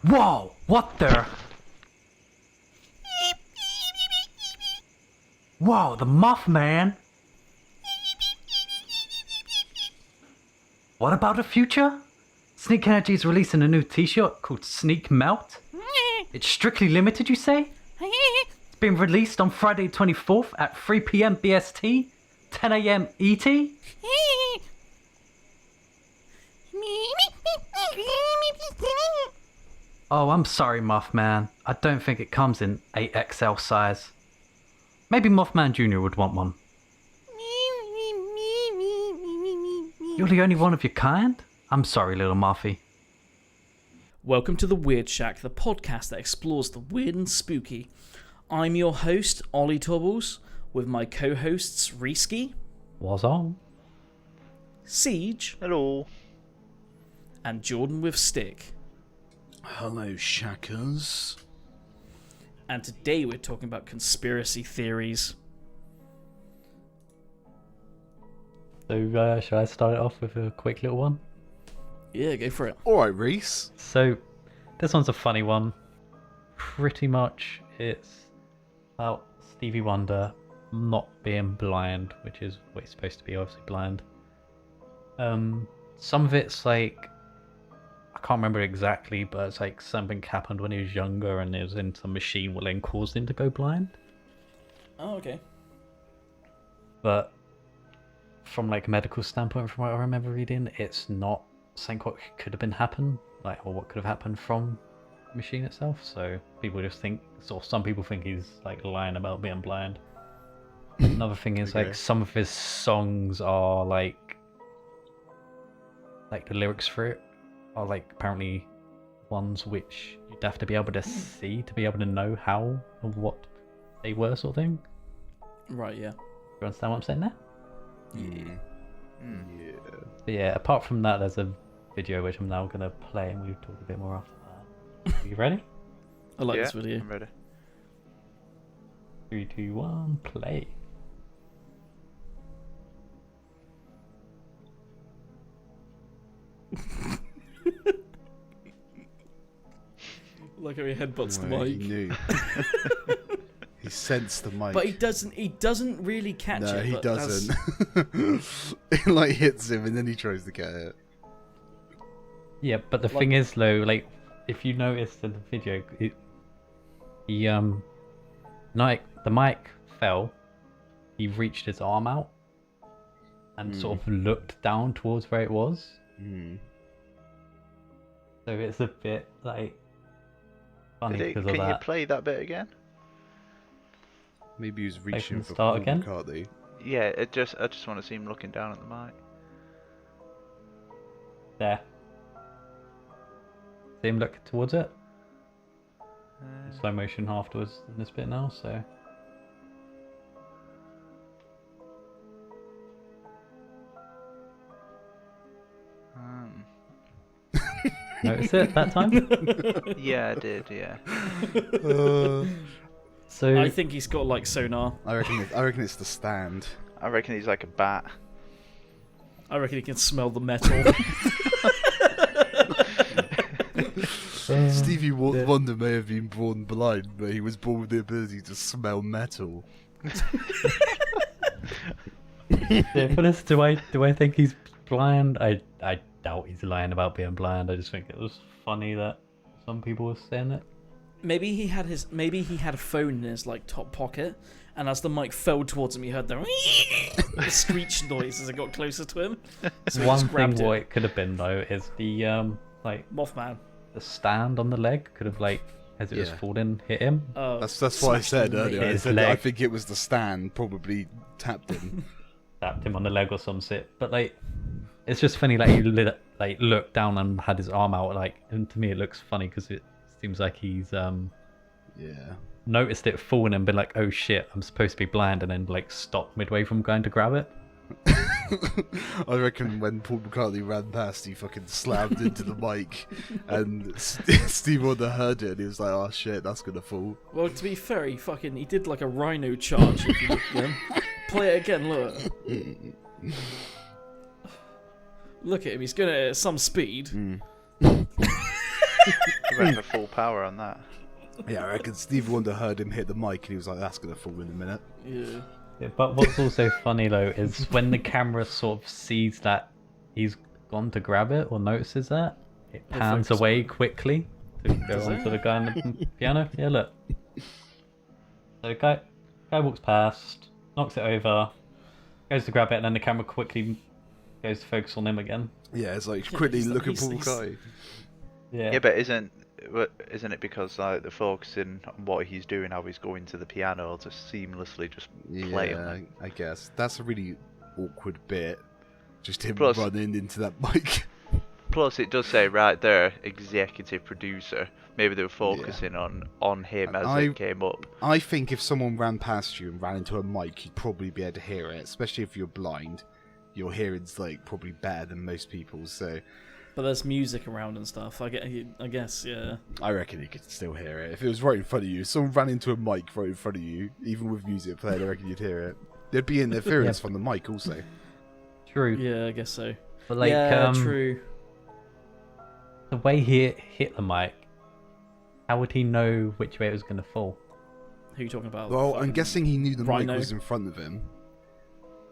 Whoa! What the? Whoa, the Mothman! What about the future? Sneak Energy is releasing a new t-shirt called Sneak Melt. It's strictly limited, you say? It's been released on Friday 24th at 3 p.m. BST, 10 a.m. ET. Oh, I'm sorry, Mothman. I don't think it comes in 8XL size. Maybe Mothman Jr. would want one. You're the only one of your kind? I'm sorry, little Mothy. Welcome to The Weird Shack, the podcast that explores the weird and spooky. I'm your host, Ollie Tobbles, with my co-hosts, Risky. Was on. Siege. Hello. And Jordan with Stick. Hello, Shackers. And today we're talking about conspiracy theories. So, shall I start it off with a quick little one? Yeah, go for it. Alright, Reese. So, this one's a funny one. Pretty much, it's about Stevie Wonder not being blind, which is what he's supposed to be, obviously blind. Some of it's like, I can't remember exactly, but it's like something happened when he was younger and it was in some machine that then caused him to go blind. Oh, okay. But from like a medical standpoint, from what I remember reading, it's not saying what could have been happened, like, or what could have happened from the machine itself. So people just think, or some people think he's like lying about being blind. Another thing is Okay. like some of his songs are like the lyrics for it are like apparently ones which you'd have to be able to see to be able to know how or what they were, sort of thing. Right, yeah. You understand what I'm saying there? Yeah. But yeah, apart from that, there's a video which I'm now going to play and we'll talk a bit more after that. Are you ready? I like Yeah, this video. I'm ready. 3, 2, 1, play. Like how he headbutts the Well, mic. He knew. He sensed the mic. But he doesn't really catch it. No, he but doesn't. It like hits him and then he tries to get it. Yeah, but the thing is though, like, if you noticed in the video, the mic fell, he reached his arm out and sort of looked down towards where it was. So it's a bit like funny because of Can you that. play that bit again? Maybe he was reaching the for start Paul again? McCartney. Yeah, I just want to see him looking down at the mic. There. See him look towards it? Slow motion afterwards in this bit now, so. Notice it that time? Yeah, I did. Yeah. So I think he's got like sonar. I reckon it's the stand. I reckon he's like a bat. I reckon he can smell the metal. Stevie Wonder may have been born blind, but he was born with the ability to smell metal. yeah, but as do I think he's blind? I doubt he's lying about being blind. I just think it was funny that some people were saying it. Maybe he had a phone in his like top pocket, and as the mic fell towards him, he heard the screech noise as it got closer to him. So he One just thing grabbed what it. it could have been though is the Mothman. the stand on the leg could have as it was Yeah. falling hit him. Oh, That's what I smashed said him in the earlier. knee. I His said that I leg. think it was the stand probably tapped him. Tapped him on the leg or some shit. But it's just funny he looked down and had his arm out and to me it looks funny because it seems like he's Yeah. noticed it falling and been like, oh shit, I'm supposed to be blind, and then stopped midway from going to grab it. I reckon when Paul McCartney ran past, he fucking slammed into the mic, and Steve Wonder heard it, and he was like, "Oh shit, that's gonna fall." Well, to be fair, he did like a rhino charge. If you look at him. Play it again. Look at him. He's going at some speed. I went for full power on that. Yeah, I reckon Stevie Wonder heard him hit the mic and he was like, "That's gonna fall in a minute." Yeah. Yeah, but what's also funny though is when the camera sort of sees that he's gone to grab it or notices that, it pans focus away on it. quickly to go Does on to it? the guy on the piano. Yeah, look. So the guy walks past, knocks it over, goes to grab it, and then the camera quickly goes to focus on him again. Yeah, it's like Yeah, quickly he's like- look at he's- Paul he's- Guy. Yeah. Yeah, but isn't it because like they're focusing on what he's doing, how he's going to the piano to seamlessly just play on Yeah, it? I guess that's a really awkward bit. Just him Plus- running into that mic. Plus, it does say right there, executive producer. Maybe they were focusing on him as it came up. I think if someone ran past you and ran into a mic, you'd probably be able to hear it. Especially if you're blind, your hearing's like probably better than most people's. So But there's music around and stuff. I guess, yeah. I reckon you could still hear it if it was right in front of you. If someone ran into a mic right in front of you, even with music playing, I reckon you'd hear it. There'd be interference from the mic also. True. Yeah, I guess so. But like, yeah, true. the way he hit the mic, how would he know which way it was going to fall? Who are you talking about? Well, I'm Fucking guessing he knew the Rhino? mic was in front of him.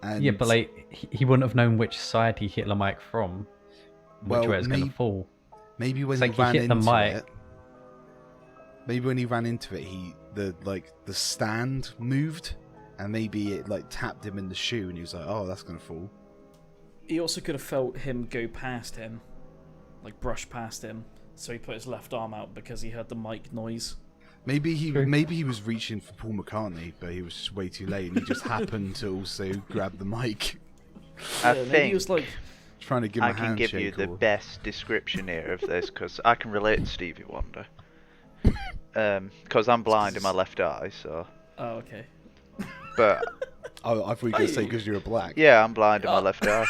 And Yeah, but like, he wouldn't have known which side he hit the mic from, which way it's going to fall. maybe when It's he like he ran hit the into mic. it, maybe when he ran into it, the stand moved, and maybe it like tapped him in the shoe, and he was like, "Oh, that's gonna fall." He also could have felt him go past him, like brush past him. So he put his left arm out because he heard the mic noise. Maybe True. he was reaching for Paul McCartney, but he was just way too late, and he just happened to also grab the mic, I Yeah, maybe think he was like, trying to give him I a can give you handshake. the or... best description here of this because I can relate to Stevie Wonder. Because I'm blind in my left eye, so. oh, okay. But Oh, I thought you were going to say because you're black. yeah, I'm blind in my Oh. left eye.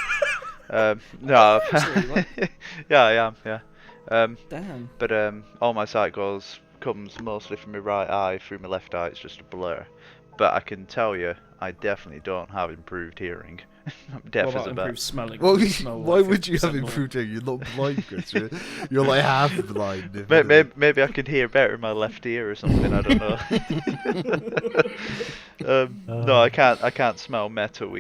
No, Actually, what? yeah, I am. Yeah. Damn. But all my sight comes mostly from my right eye. Through my left eye, it's just a blur. But I can tell you, I definitely don't have improved hearing. I'm deaf What as about a bat. improved smelling? Well, You smell why like would you 50% have more. improved hearing? You're not blind, Chris. You're like half blind. if you Maybe I could hear better in my left ear or something. I don't know. No, I can't smell metal.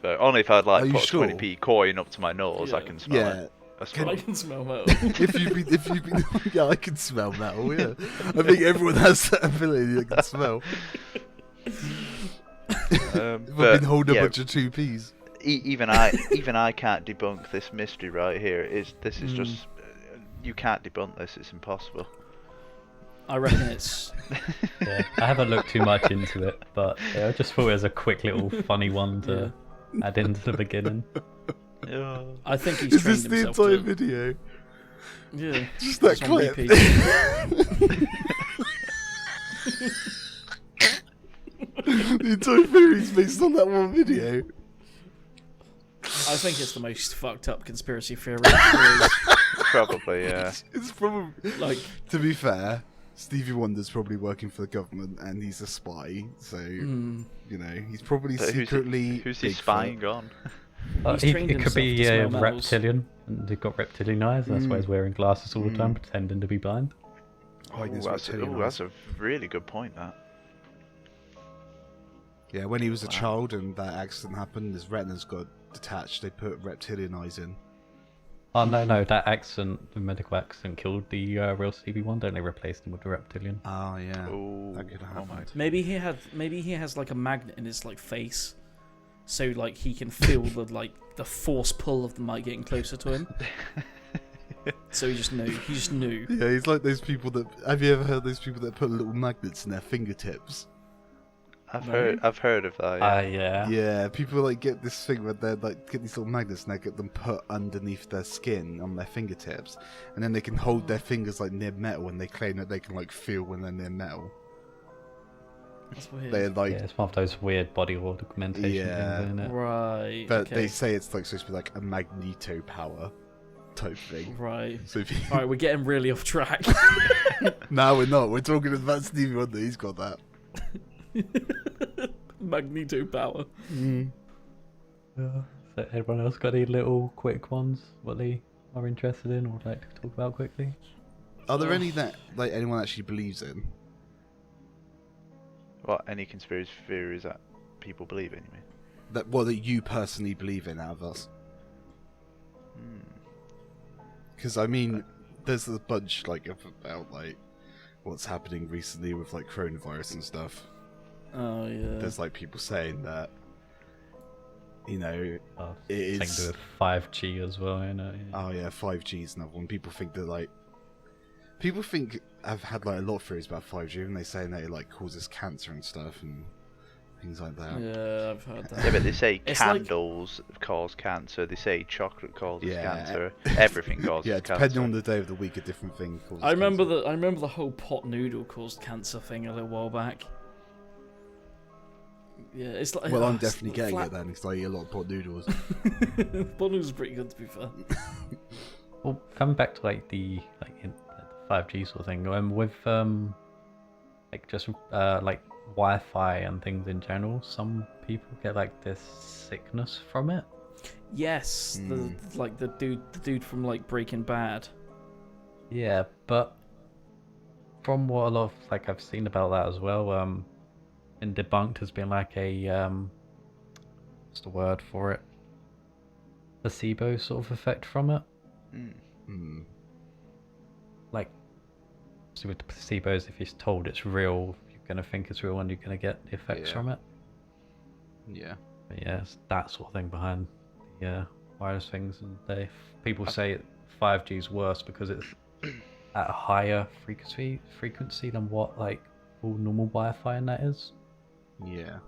Only if I'd Are like you put a sure? 20p coin up to my nose, I Yeah. can smell Yeah. it. I I smell can smell metal. if you've been, yeah, I can smell metal. Yeah, I think everyone has that ability. They can smell. If I've but, been holding yeah, a bunch of 2Ps. even I can't debunk this mystery right here. This is just you can't debunk this. It's impossible. I reckon it's. Yeah, I haven't looked too much into it, but yeah, I just thought it was a quick little funny one to add into the beginning. I think he's Is trained this the himself entire to. video? Yeah. Just that It's on clip. repeat. The entire theory's based on that one video. I think it's the most fucked up conspiracy theory. there is. Probably, yeah. It's probably, Like, to be fair, Stevie Wonder's probably working for the government and he's a spy, so you know he's probably But secretly. who's he Bigfoot. spying on? But He's trained it could be himself to a smell metals. reptilian, and they've got reptilian eyes. That's why he's wearing glasses all the time, pretending to be blind. Oh, he Ooh, knows that's, reptilian that's eyes. a really good point. That. Yeah, when he was a child and that accident happened, his retina's got detached. They put reptilian eyes in. Oh no, that accident, the medical accident, killed the real Stevie Wonder, and they replaced him with the reptilian. Oh yeah, Ooh, that could have oh my happened. maybe he has like a magnet in his like face, so like he can feel the force pull of the mic getting closer to him. So he just knew. Yeah, he's like those people that. Have you ever heard those people that put little magnets in their fingertips? I've No? heard of that. Yeah. Yeah. Yeah, people like get this thing where they like get these little magnets and they get them put underneath their skin on their fingertips, and then they can hold their fingers like near metal, and they claim that they can like feel when they're near metal. That's weird. They're like, Yeah, it's one of those weird body augmentation Yeah. things, isn't it? Right. but okay. they say it's like supposed to be like a magneto power type thing. Right. So if you... Alright, we're getting really off track. No, we're not. We're talking about Stevie Wonder. He's got that. Magneto power. Yeah. So everyone else got any little quick ones? What they are interested in or like to talk about quickly? Are there any that like anyone actually believes in? What, any conspiracy theories that people believe in, you mean? That you personally believe in out of us? Because I mean, there's a bunch about what's happening recently with like coronavirus and stuff. Oh yeah. There's like people saying that, you know, it is. Something to do with 5G as well, you know. Yeah. Oh yeah, 5G is another one. People think I've had like a lot of theories about 5G, and they say that it like causes cancer and stuff and things like that. Yeah, I've heard that. Yeah, but they say It's candles cause cancer. They say chocolate causes Yeah. cancer. Everything causes Yeah, cancer. depending on the day of the week, a different thing causes I remember cancer. the whole pot noodle caused cancer thing a little while back. Yeah, it's like. Well, I'm it's definitely getting flat- it then because I eat a lot of pot noodles. Pot noodles pretty good, to be fair. Well, coming back to like the 5G sort of thing, with like just like Wi-Fi and things in general, some people get like this sickness from it. Yes, the dude from like Breaking Bad. Yeah, but from what a lot of like I've seen about that as well, been debunked has been like a what's the word for it? Placebo sort of effect from it. Like, so with the placebos, if you're told it's real, you're gonna think it's real, and you're gonna get the effects Yeah. from it. Yeah. But yeah, it's that sort of thing behind the wireless things, and people say 5G is worse because it's at a higher frequency than what like all normal Wi-Fi and that is. Yeah.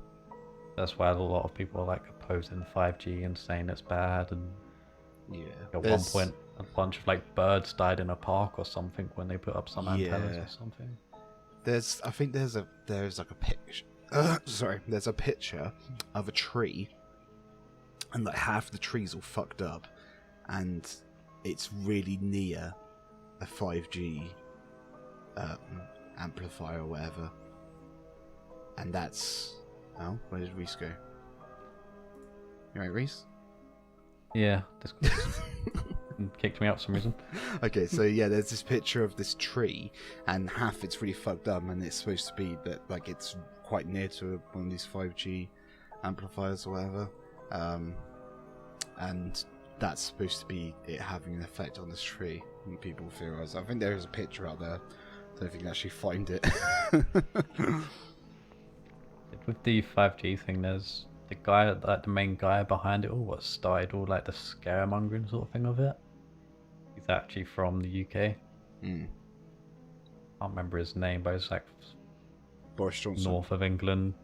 That's why a lot of people are like opposing 5G and saying it's bad. And Yeah. at one point, a bunch of like birds died in a park or something when they put up some antennas Yeah. or something. I think there's like a picture. There's a picture of a tree, and like half the tree's all fucked up, and it's really near a 5G amplifier or whatever. And that's where did Reese go? You right, Reese? Yeah, Discord kicked me out for some reason. Okay, so yeah, there's this picture of this tree, and half it's really fucked up, and it's supposed to be that like it's quite near to one of these 5G amplifiers or whatever, and that's supposed to be it having an effect on this tree. And people theorize. I think there is a picture out there. I don't know if you can actually find it. With the 5G thing, there's the guy, like the main guy behind it all, what started all like the scaremongering sort of thing of it. He's actually from the UK. Mm. Can't remember his name, but it's like Boris Johnson. north of England.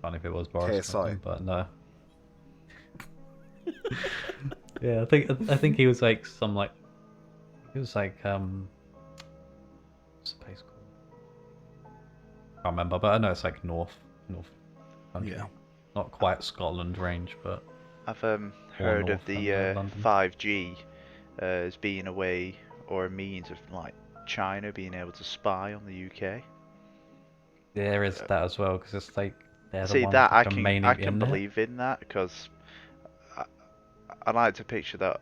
Can't know if it was Boris KSI. Johnson, but no. Yeah, I think he was like some like what's the place called? Can't remember, but I know it's like north country. Yeah. Not quite Scotland range, but I've heard of north the than, London. 5G as being a way or a means of like China being able to spy on the UK. there is that as well, because it's like they're the See ones that which I are can mainly in it. believe in that because I like to picture that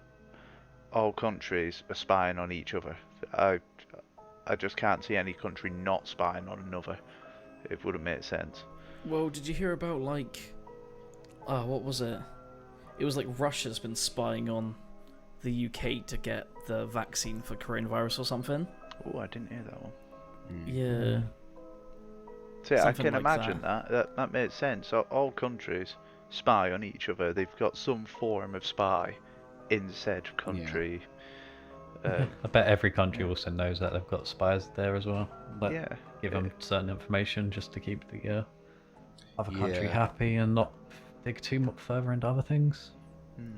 all countries are spying on each other. I just can't see any country not spying on another. It wouldn't make sense. Well, did you hear about like, what was it? It was like Russia's been spying on the UK to get the vaccine for coronavirus or something. Oh, I didn't hear that one. Yeah. So yeah, I Something can like imagine that makes sense. So all countries spy on each other. They've got some form of spy in said country. I bet every country also knows that they've got spies there as well. Like, Yeah. give them certain information just to keep the other country Yeah. happy and not dig too much further into other things.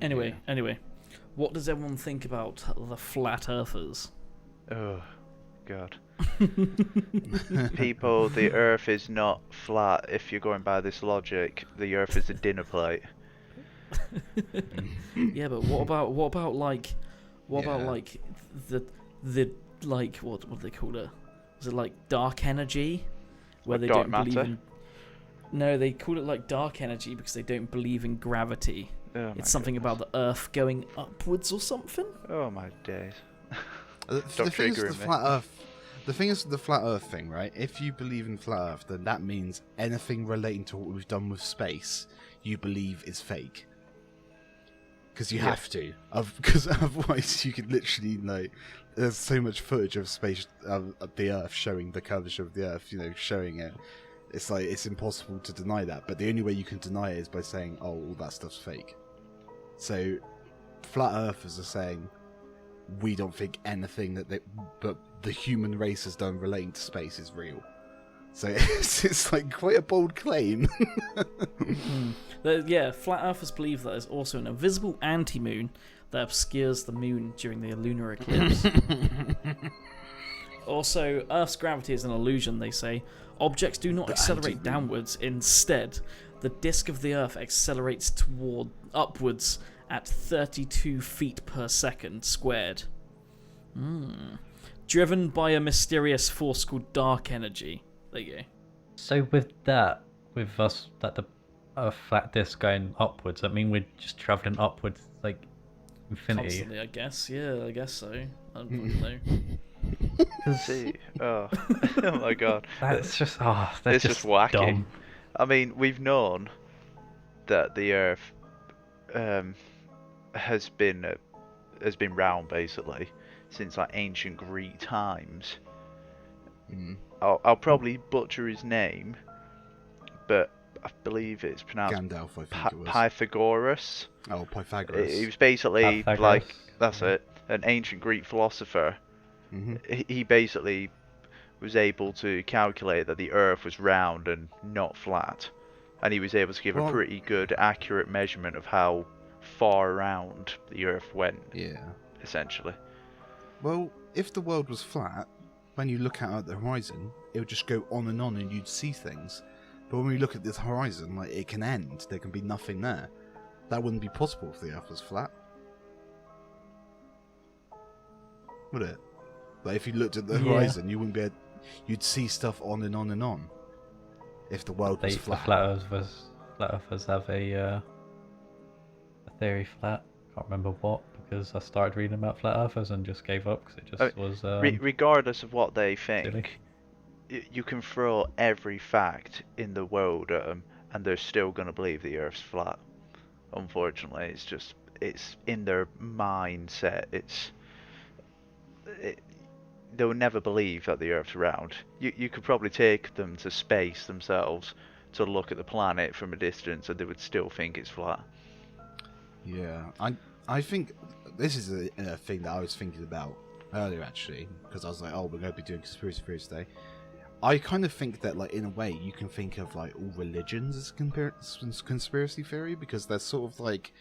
Anyway, what does everyone think about the flat earthers? Oh, God. People, the Earth is not flat. If you're going by this logic, the Earth is a dinner plate. Yeah, but what about like the like what do they call it? Is it like dark energy, where Like they dark don't believe matter? in? No, they call it like dark energy because they don't believe in gravity. Oh, It's something about the Earth going upwards or something. Oh my days. The Stop thing is, the triggering me. flat Earth. The thing is, the flat Earth thing, right? If you believe in flat Earth, then that means anything relating to what we've done with space, you believe is fake. Because you have to, because otherwise you could literally there's so much footage of space, of the Earth showing the curvature of the Earth, showing it. It's like it's impossible to deny that. But the only way you can deny it is by saying, "Oh, all that stuff's fake." So, flat Earthers are saying, we don't think anything but the human race has done relating to space is real. So it's like quite a bold claim. Yeah, flat earthers believe that there's also an invisible anti-moon that obscures the moon during the lunar eclipse. Also, Earth's gravity is an illusion, they say. Objects do not accelerate downwards. Instead, the disk of the Earth accelerates upwards at 32 feet per second squared. Driven by a mysterious force called dark energy. There you go. So with us, that the flat disk going upwards, I mean we're just travelling upwards like infinity. Constantly, I guess. Yeah, I guess so. I don't know. See, oh my god, That's just that's it's just wacky. dumb. I mean, we've known that the Earth has been round basically since like ancient Greek times. I'll probably butcher his name, but I believe it's pronounced Gandalf, I think it was. Pythagoras. Oh, Pythagoras. He was basically Pythagoras. like, that's it, an ancient Greek philosopher. He basically was able to calculate that the Earth was round and not flat, and he was able to give a pretty good, accurate measurement of how far around the Earth went. Yeah. Essentially. Well, if the world was flat, when you look out at the horizon, it would just go on and you'd see things. But when we look at this horizon, like, it can end. There can be nothing there. That wouldn't be possible if the Earth was flat. Would it? Like, if you looked at the horizon, you wouldn't be you'd see stuff on and on and on. If the world was flat. The flat earthers have a theory flat. Can't remember what, because I started reading about flat earthers and just gave up because it just was. Regardless of what they think, silly. you can throw every fact in the world at them, and they're still going to believe the Earth's flat. Unfortunately, it's in their mindset. They'll never believe that the Earth's round. You could probably take them to space themselves to look at the planet from a distance, and they would still think it's flat. Yeah, I think this is a thing that I was thinking about earlier, actually, because I was like, oh, we're going to be doing conspiracy theories today. I kind of think that, like, in a way, you can think of like all religions as conspiracy theory, because they're sort of like,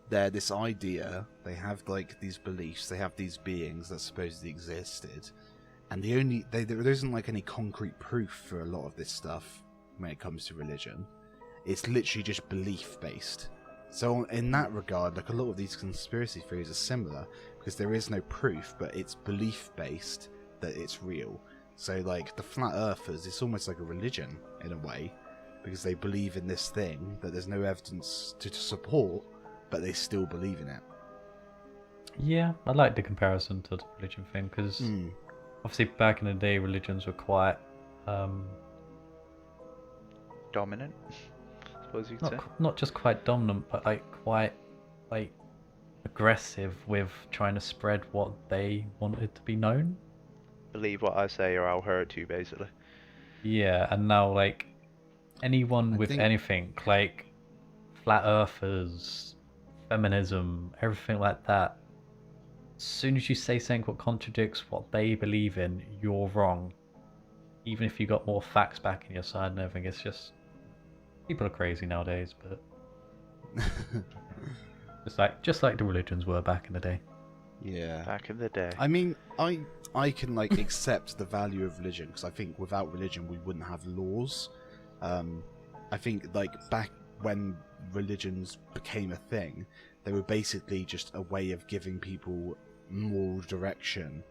they're this idea, they have like these beliefs, they have these beings that supposedly existed, and there isn't like any concrete proof for a lot of this stuff when it comes to religion. It's literally just belief based. So in that regard, like, a lot of these conspiracy theories are similar, because there is no proof, but it's belief based that it's real. So like the flat earthers, it's almost like a religion in a way, because they believe in this thing that there's no evidence to support, but they still believe in it. Yeah, I like the comparison to the religion thing, because obviously back in the day religions were quite Dominant, I suppose you could say. not just quite dominant, but like quite like aggressive with trying to spread what they wanted to be known. Believe what I say or I'll hurt you, basically. Yeah, and now like anyone with anything like flat earthers, feminism, everything like that, as soon as you say something what contradicts what they believe in, you're wrong. Even if you got more facts backing your side and everything, it's just people are crazy nowadays, but just like the religions were back in the day. Yeah. Back in the day. I mean, I can like accept the value of religion, because I think without religion we wouldn't have laws. I think like back when religions became a thing, they were basically just a way of giving people moral direction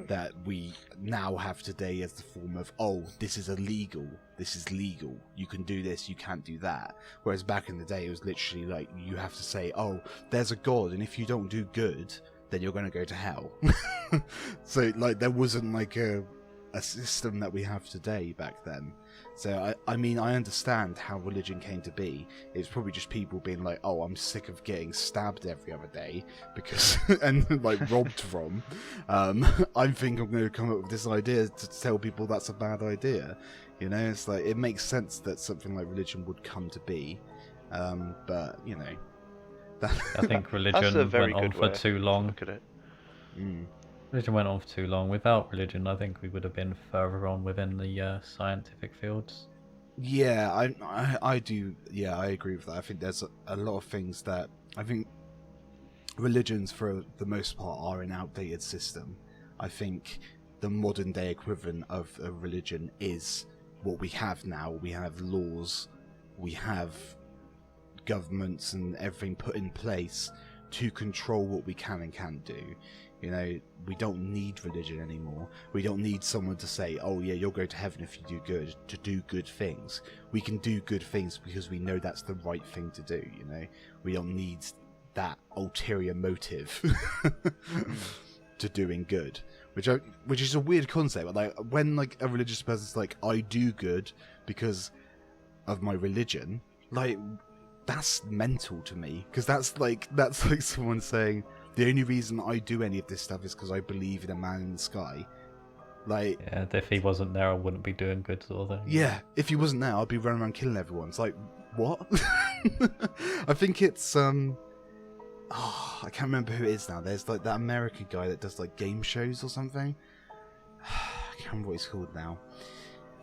that we now have today as the form of, oh, this is illegal, this is legal, you can do this, you can't do that. Whereas back in the day it was literally like, you have to say, oh, there's a god, and if you don't do good, then you're going to go to hell. So like there wasn't like a system that we have today back then. So I mean I understand how religion came to be. It's probably just people being like, oh, I'm sick of getting stabbed every other day because and like robbed from. I think I'm going to come up with this idea to tell people that's a bad idea. You know, it's like it makes sense that something like religion would come to be. But you know, I think That's a religion very went on good for way too to long. look at it. Religion went on for too long. Without religion, I think we would have been further on within the scientific fields. Yeah, I do. Yeah, I agree with that. I think there's a lot of things that I think religions, for the most part, are an outdated system. I think the modern day equivalent of a religion is what we have now. We have laws, we have governments and everything put in place to control what we can and can't do. You know, we don't need religion anymore. We don't need someone to say, oh yeah, you'll go to heaven if you do good, to do good things. We can do good things because we know that's the right thing to do, you know. We don't need that ulterior motive to doing good. Which is a weird concept. Like when like a religious person's like, I do good because of my religion, like that's mental to me. Because that's like someone saying, the only reason I do any of this stuff is because I believe in a man in the sky. Like, Yeah, if he wasn't there, I wouldn't be doing good sort of thing. yeah, if he wasn't there, I'd be running around killing everyone. It's like, what? I think it's I can't remember who it is now. There's like that American guy that does like game shows or something. I can't remember what he's called now.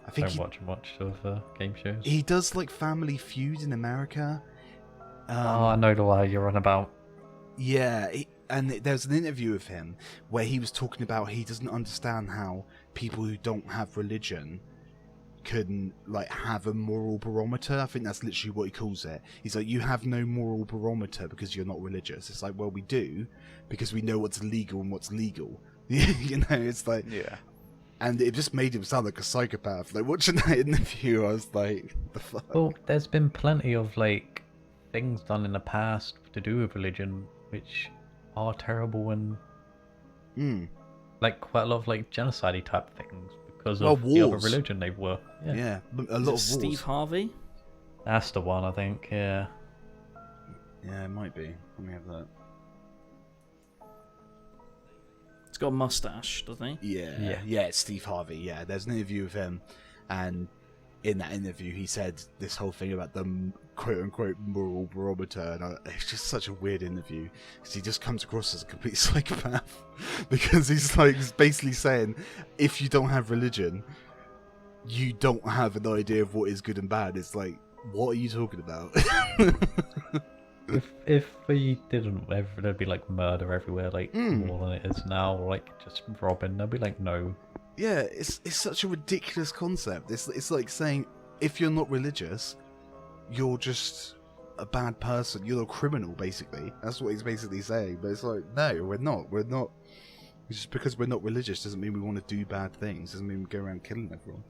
I think Don't watch much of game shows. he does like Family Feud in America. I know the one you're on about. Yeah, and there's an interview of him where he was talking about he doesn't understand how people who don't have religion can like have a moral barometer. I think that's literally what he calls it. He's like, you have no moral barometer because you're not religious. It's like, well, we do, because we know what's legal and what's legal. You know, it's like, Yeah. and it just made him sound like a psychopath. Like watching that interview, I was like, the fuck. Well, there's been plenty of like things done in the past to do with religion which are terrible and like quite a lot of like genocide type things because of the other wars. religion they were. Yeah, a Is lot it of Steve wars. Harvey? That's the one, I think. Yeah. Yeah, it might be. Let me have that. He's got a mustache, doesn't he? Yeah, it's Steve Harvey. Yeah, there's an interview with him, and in that interview, he said this whole thing about the quote-unquote moral barometer, and it's just such a weird interview because he just comes across as a complete psychopath because he's like basically saying, if you don't have religion, you don't have an idea of what is good and bad. It's like, what are you talking about? If we didn't, there'd be like murder everywhere, like more than it is now, or like just robbing. There'd be like no. Yeah, it's such a ridiculous concept. It's like saying, if you're not religious, you're just a bad person. You're a criminal, basically. That's what he's basically saying. But it's like, no, we're not. We're not. Just because we're not religious doesn't mean we want to do bad things. Doesn't mean we go around killing everyone.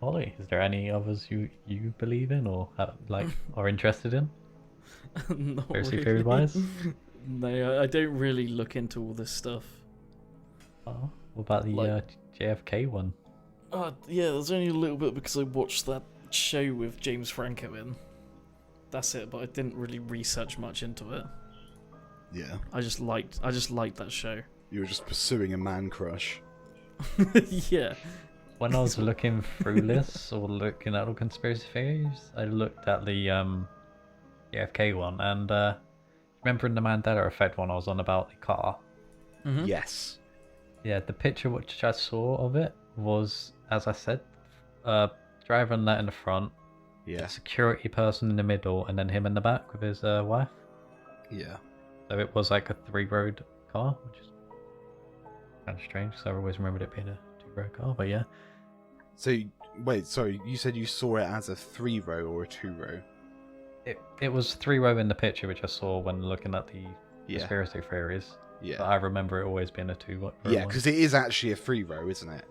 Ollie, is there any others you believe in or like are interested in? Not Conspiracy theory wise? No, I don't really look into all this stuff. Oh, what about the Like- JFK one? Yeah, there's only a little bit because I watched that show with James Franco in. That's it, but I didn't really research much into it. Yeah, I just liked that show. you were just pursuing a man crush. Yeah. When I was looking through this or looking at all conspiracy theories, I looked at the JFK one, and remember in the Mandela Effect one I was on about the car? Mm-hmm. Yes. Yeah, the picture which I saw of it was, as I said, driver and that in the front, Yeah. security person in the middle, and then him in the back with his wife. Yeah. So it was like a 3-road car, which is kind of strange, so I always remembered it being a 2-road car, but yeah. So, wait, sorry, you said you saw it as a 3-row or a 2-row? It was 3-row in the picture which I saw when looking at the Yeah. conspiracy theories. Yeah. But I remember it always being a 2-row. Yeah, one. because it is actually a 3-row, isn't it?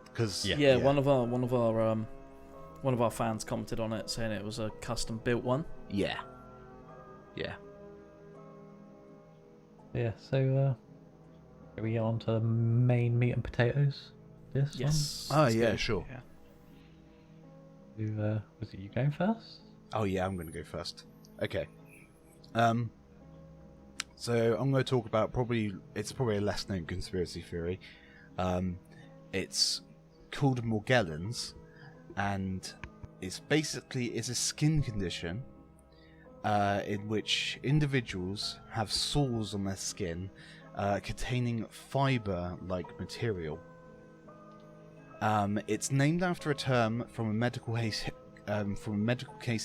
Because Yeah, one of our fans commented on it saying it was a custom built one. Yeah. Yeah. Yeah, so can we get on to the main meat and potatoes? This Yes. Oh let's yeah, go. sure. Yeah. one? Was it you going first? Oh yeah, I'm going to go first. Okay. So I'm going to talk about it's probably a less known conspiracy theory. It's called Morgellons, and it's a skin condition in which individuals have sores on their skin containing fiber-like material. It's named after a term from a medical case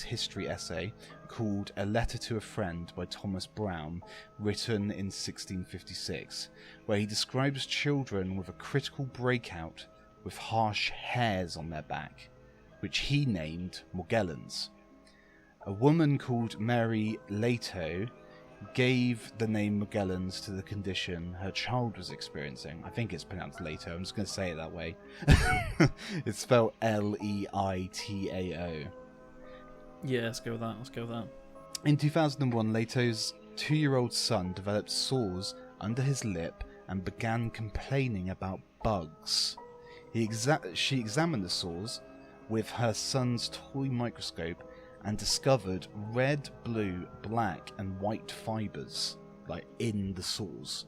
history essay called A Letter to a Friend by Thomas Brown, written in 1656, where he describes children with a critical breakout with harsh hairs on their back, which he named Morgellons. A woman called Mary Leto gave the name Morgellons to the condition her child was experiencing. I think it's pronounced Leto, I'm just going to say it that way. It's spelled Leitao. Yeah, let's go with that. In 2001, Leto's 2-year-old son developed sores under his lip and began complaining about bugs. She examined the sores with her son's toy microscope and discovered red, blue, black, and white fibers, in the sores.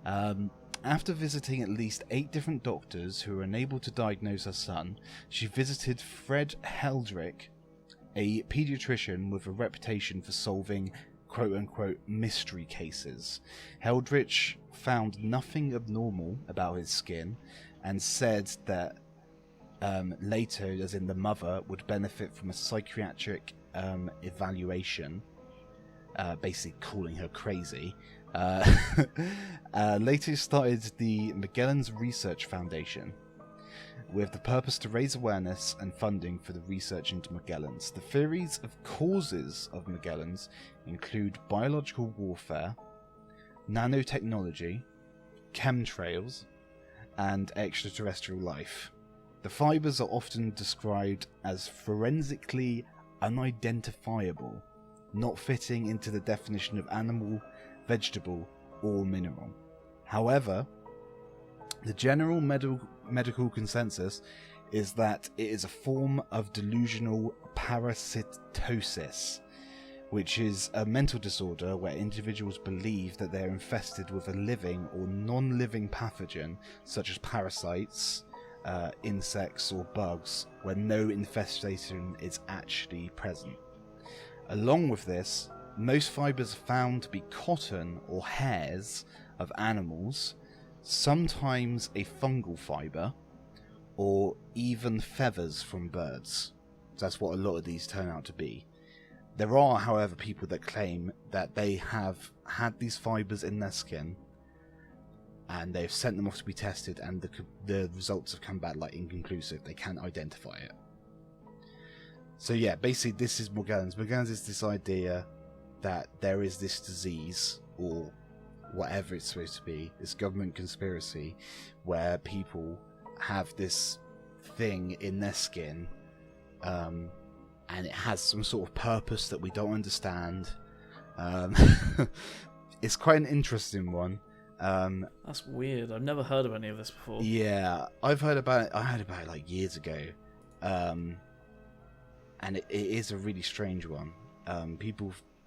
After visiting at least 8 different doctors who were unable to diagnose her son, she visited Fred Heldrick, a pediatrician with a reputation for solving quote-unquote mystery cases. Heldrich found nothing abnormal about his skin and said that Leto, as in the mother, would benefit from a psychiatric evaluation, basically calling her crazy. Leto started the Morgellons Research Foundation with the purpose to raise awareness and funding for the research into Morgellons. The theories of causes of Morgellons include biological warfare, nanotechnology, chemtrails, and extraterrestrial life. The fibers are often described as forensically unidentifiable, not fitting into the definition of animal, vegetable, or mineral. However, the general medical consensus is that it is a form of delusional parasitosis, which is a mental disorder where individuals believe that they are infested with a living or non-living pathogen, such as parasites, insects, or bugs, where no infestation is actually present. Along with this, most fibers are found to be cotton or hairs of animals, sometimes a fungal fiber, or even feathers from birds. That's what a lot of these turn out to be. There are, however, people that claim that they have had these fibers in their skin and they've sent them off to be tested, and the results have come back inconclusive. They can't identify it. So yeah, basically this is Morgellons. Morgellons is this idea that there is this disease, or whatever it's supposed to be, this government conspiracy, where people have this thing in their skin, and it has some sort of purpose that we don't understand. It's quite an interesting one. That's weird. I've never heard of any of this before. Yeah, I've heard about it. I heard about it years ago, and it is a really strange one.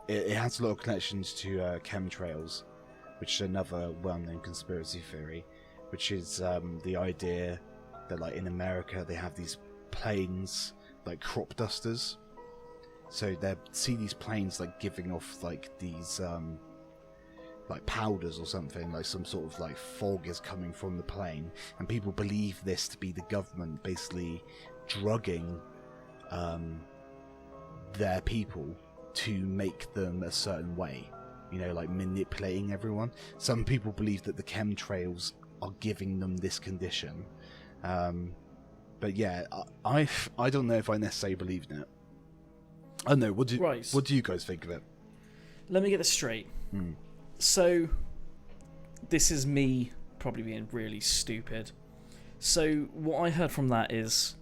It has a lot of connections to chemtrails, which is another well-known conspiracy theory, which is the idea that in America they have these planes crop dusters. So they see these planes giving off these powders or something, some sort of fog is coming from the plane, and people believe this to be the government basically drugging their people to make them a certain way, manipulating everyone. Some people believe that the chemtrails are giving them this condition, but yeah, I don't know if I necessarily believe in it. I don't know. What do you guys think of it? Let me get this straight. So, this is me probably being really stupid. So, what I heard from that is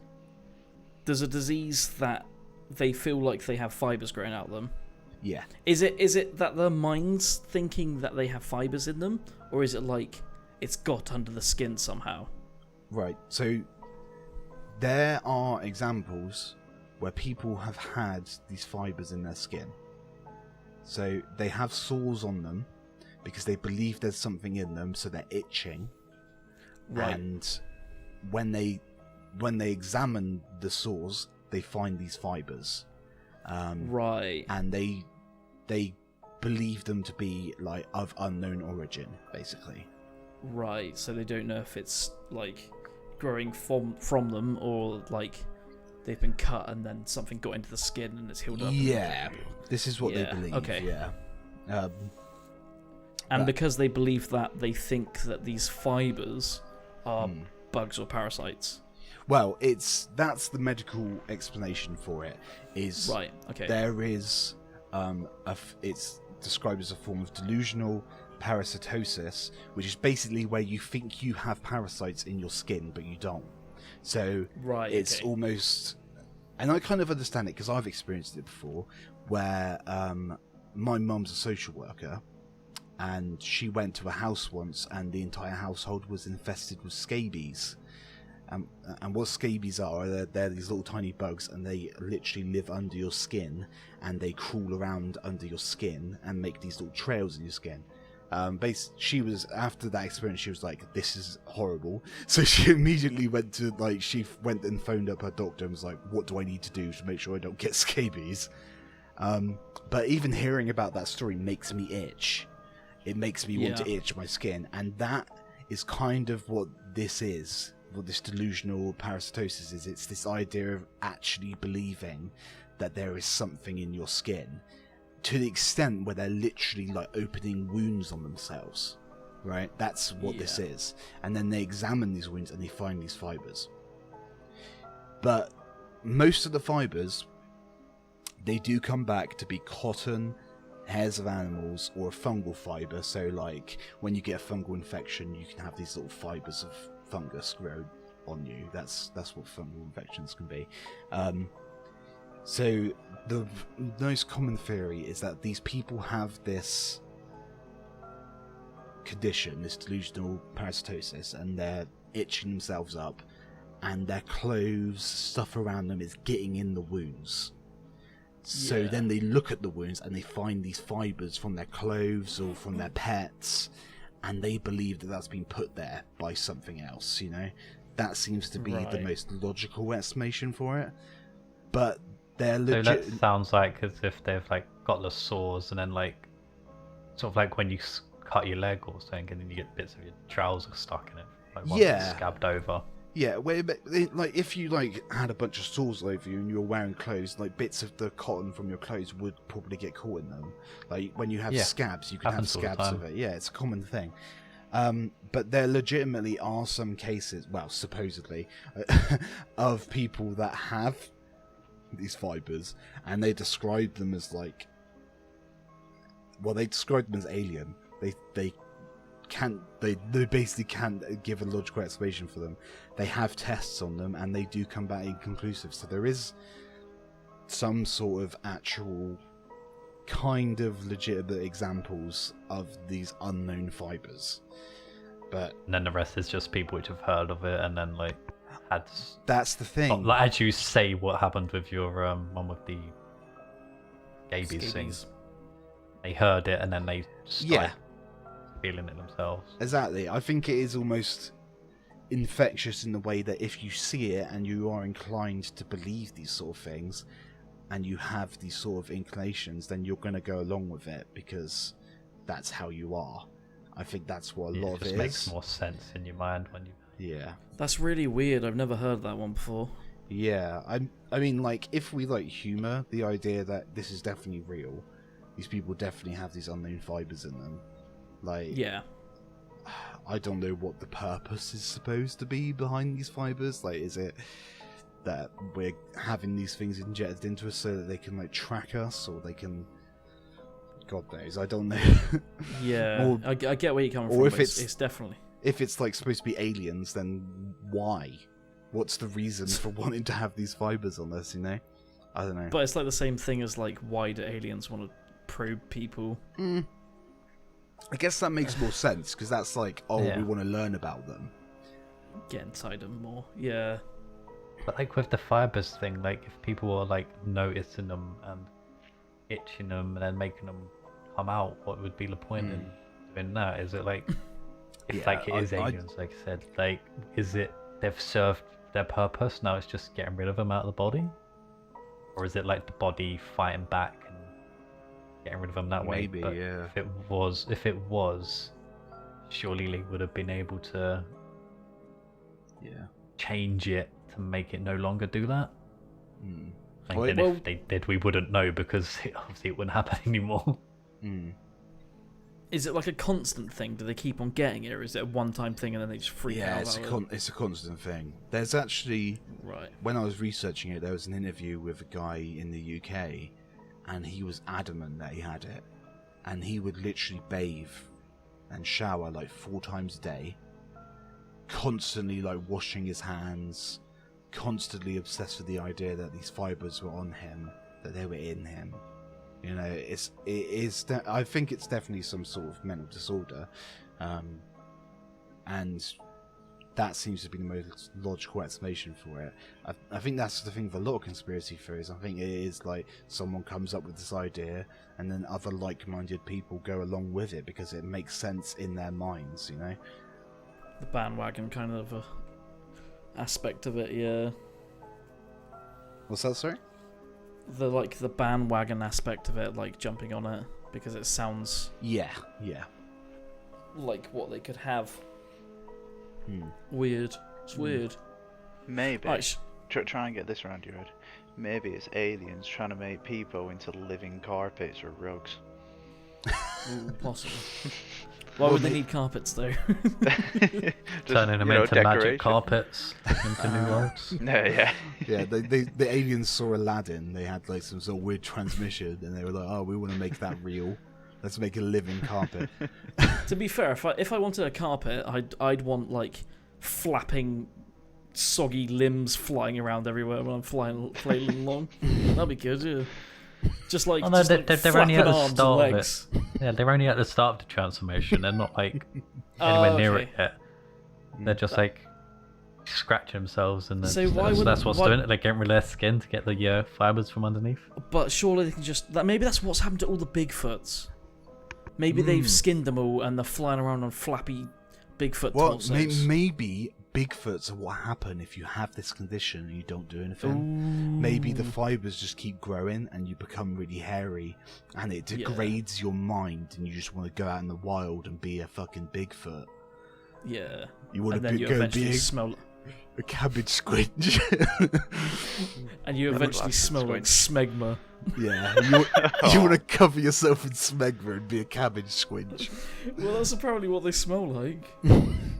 there's a disease that they feel like they have fibers growing out of them, Yeah. Is it that their minds thinking that they have fibers in them, or is it like it's got under the skin somehow? Right. So there are examples where people have had these fibers in their skin. So they have sores on them because they believe there's something in them, so they're itching. Right. And when they examine the sores, they find these fibers. Right. And they believe them to be like of unknown origin, basically. Right. So they don't know if it's like growing from them, or like they've been cut and then something got into the skin and it's healed up. Yeah, this is what they Yeah, believe. okay. Yeah. And because they believe that, they think that these fibers are Hmm. bugs or parasites. Well, that's the medical explanation for it. Is Right. Okay. there is it's described as a form of delusional parasitosis, which is basically where you think you have parasites in your skin but you don't. So Right. it's okay. almost, and I kind of understand it because I've experienced it before, where my mum's a social worker, and she went to a house once, and the entire household was infested with scabies. And what scabies are, they're these little tiny bugs, and they literally live under your skin, and they crawl around under your skin and make these little trails in your skin. She was, after that experience, she was like, this is horrible. So she immediately went and phoned up her doctor and was like, what do I need to do to make sure I don't get scabies? But even hearing about that story makes me itch. It makes me want to itch my skin. And that is kind of what this is, what this delusional parasitosis is. It's this idea of actually believing that there is something in your skin, to the extent where they're literally like opening wounds on themselves, right? That's what this is. And then they examine these wounds and they find these fibers. But most of the fibers, they do come back to be cotton, hairs of animals, or a fungal fiber. So like when you get a fungal infection, you can have these little fibers of fungus grow on you. That's what fungal infections can be. So the most common theory is that these people have this condition, this delusional parasitosis, and they're itching themselves up, and their clothes, stuff around them is getting in the wounds. So then they look at the wounds and they find these fibers from their clothes or from their pets, and they believe that that's been put there by something else, you know? That seems to be the most logical explanation for it. But they're legit. So that sounds like as if they've like got the sores, and then like sort of like when you cut your leg or something, and then you get bits of your trousers stuck in it, like once it's scabbed over. Yeah, like if you like had a bunch of sores over you and you were wearing clothes, like bits of the cotton from your clothes would probably get caught in them. Like when you have scabs, you can have scabs of it. Yeah, it's a common thing. But there legitimately are some cases, well, supposedly, of people that have these fibers, and they describe them as like, well, they describe them as alien. They basically can't give a logical explanation for them. They have tests on them, and they do come back inconclusive. So there is some sort of actual kind of legitimate examples of these unknown fibers. But and then the rest is just people which have heard of it, and then like had. That's the thing. Like as you say, what happened with your one with the scabies thing. They heard it, and then they started feeling it themselves. Exactly. I think it is almost infectious in the way that if you see it and you are inclined to believe these sort of things, and you have these sort of inclinations, then you're going to go along with it because that's how you are. I think that's what a lot of it is. It just makes more sense in your mind when you. Yeah. That's really weird. I've never heard that one before. Yeah. I mean, like, if we like humor the idea that this is definitely real, these people definitely have these unknown fibers in them. Like, I don't know what the purpose is supposed to be behind these fibers. Like, is it that we're having these things injected into us so that they can like track us, or they can, God knows, I don't know. Yeah, I get where you're coming from. Or if it's definitely, if it's like supposed to be aliens, then why? What's the reason for wanting to have these fibers on us? You know, I don't know. But it's like the same thing as like, why do aliens want to probe people. I guess that makes more sense because that's like, Yeah. we want to learn about them. Get inside them more. Yeah. But like with the fibers thing, like if people are like noticing them and itching them and then making them come out, what would be the point in doing that? Is it like if Yeah, like it is aliens, like I said, like is it they've served their purpose, now it's just getting rid of them out of the body? Or is it like the body fighting back and getting rid of them that way? Maybe, But yeah. if it was, surely they would have been able to change it to make it no longer do that. And Well, then well- if they did, we wouldn't know because obviously it wouldn't happen anymore. Is it like a constant thing? Do they keep on getting it, or is it a one-time thing and then they just freak Yeah, out it's about it? it's a constant thing. There's actually, Right. when I was researching it, there was an interview with a guy in the UK, and he was adamant that he had it, and he would literally bathe and shower like 4 times a day, constantly like washing his hands, constantly obsessed with the idea that these fibers were on him, that they were in him. You know, I think it's definitely some sort of mental disorder, and that seems to be the most logical explanation for it. I think that's the thing with a lot of conspiracy theories. I think it is like someone comes up with this idea, and then other like-minded people go along with it because it makes sense in their minds. You know. The bandwagon kind of aspect of it, yeah. What's that? Sorry. The bandwagon aspect of it, like jumping on it because it sounds Yeah. like what they could have. Weird. It's weird. Maybe. Right, Try and get this around your head. Maybe it's aliens trying to make people into living carpets or rugs. ooh, possible. Why would they need carpets though? Turning them into magic carpets, into new worlds. No, yeah. Yeah, the aliens saw Aladdin. They had like some sort of weird transmission, and they were like, "Oh, we want to make that real. Let's make a living carpet." To be fair, if I wanted a carpet, I'd want like flapping, soggy limbs flying around everywhere when I'm flailing along. That'd be good. Yeah. Just like, Oh, no, they're only flapping at the arms and start of legs. it. Yeah, they're only at the start of the transformation. They're not like anywhere near okay. it yet. They're just like scratching themselves, and So why would- that's what's why- doing it. They're getting rid of their skin to get the fibers from underneath. But surely they can just... maybe that's what's happened to all the Bigfoots. Maybe they've skinned them all and they're flying around on flappy Bigfoot Well, torsos. maybe Bigfoots are what happen if you have this condition and you don't do anything. Maybe the fibers just keep growing and you become really hairy, and it degrades your mind, and you just want to go out in the wild and be a fucking Bigfoot. Yeah. You want And then to you go eventually be smell... a cabbage squinch. And you eventually like smell like smegma. Yeah, you want to cover yourself in smegma and be a cabbage squinch. Well, that's apparently what they smell like.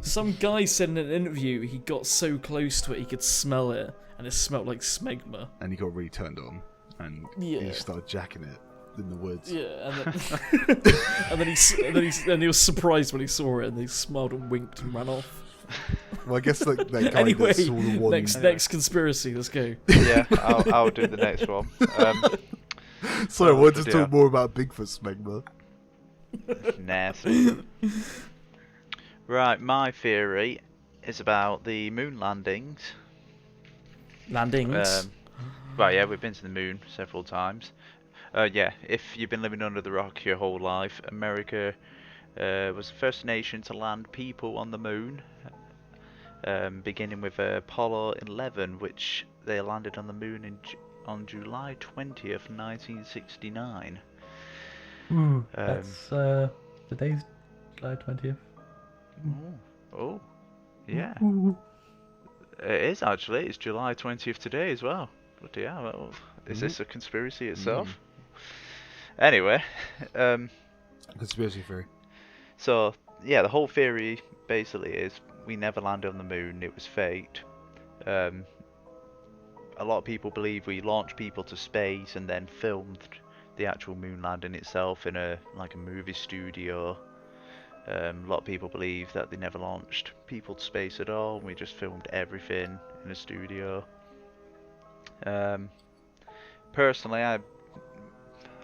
Some guy said in an interview he got so close to it he could smell it, and it smelled like smegma. And he got really turned on, and he Yeah. started jacking it in the woods. Yeah, and then he was surprised when he saw it, and he smiled and winked and ran off. Well, I guess like that guy Anyway, that saw the one. next conspiracy, let's go. Yeah, I'll do the next one. Sorry, I wanted to but talk yeah. more about Bigfoot smegma. Nasty. Right, my theory is about the moon landings. Landings. Right, yeah, we've been to the moon several times. Yeah, if you've been living under the rock your whole life, America was the first nation to land people on the moon, beginning with Apollo 11, which they landed on the moon on July 20th, 1969. That's today's July 20th. Oh, yeah. It is actually. It's July 20th today as well. Bloody hell. Well, is this a conspiracy itself? Anyway, Conspiracy theory. so yeah, the whole theory basically is we never landed on the moon. It was faked. A lot of people believe we launched people to space and then filmed the actual moon landing itself in a movie studio. A lot of people believe that they never launched people to space at all. We just filmed everything in a studio. Personally,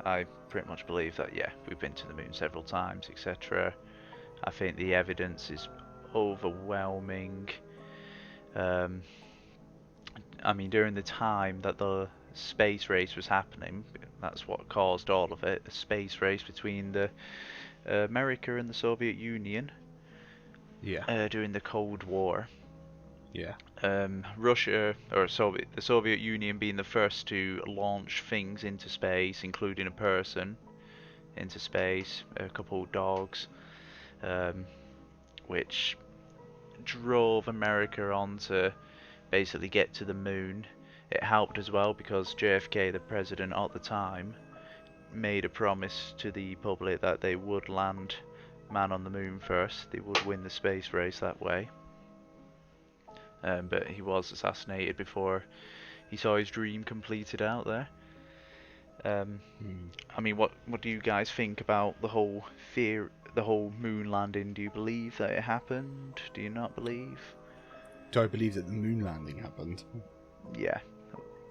I pretty much believe that, yeah, we've been to the moon several times, etc. I think the evidence is overwhelming. I mean, during the time that the space race was happening, that's what caused all of it, a space race between the America and the Soviet Union Yeah. during the Cold War. Yeah. Russia, or the Soviet Union being the first to launch things into space, including a person into space, a couple of dogs, which drove America on to basically get to the moon. It helped as well because JFK, the president at the time, made a promise to the public that they would land man on the moon first. They would win the space race that way. But he was assassinated before he saw his dream completed out there. I mean, what do you guys think about the whole moon landing? Do you believe that it happened? Do you not believe? Do I believe that the moon landing happened? Yeah.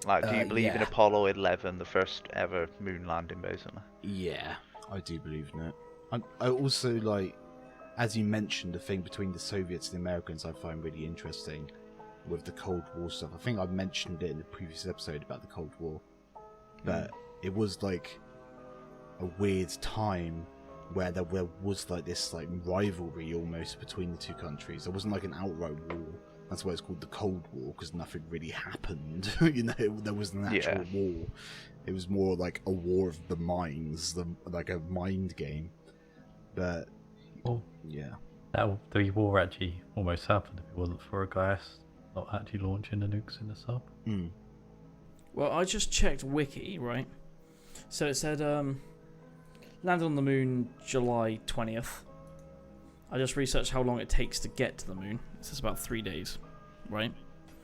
Like, do you believe in yeah. Apollo 11, the first ever moon landing, basically? Yeah, I do believe in it. I also, like, as you mentioned, the thing between the Soviets and the Americans I find really interesting with the Cold War stuff. I think I mentioned it in the previous episode about the Cold War. But it was, like, a weird time where there was, like, this, like, rivalry almost between the two countries. There wasn't, like, an outright war. That's why it's called the Cold War, because nothing really happened. You know, there wasn't an actual war. It was more like a war of the minds, like a mind game. But, yeah. The war actually almost happened if it wasn't for a guy not actually launching the nukes in the sub. Well, I just checked Wiki, right? So it said, landed on the moon July 20th. I just researched how long it takes to get to the moon. It says about 3 days, right?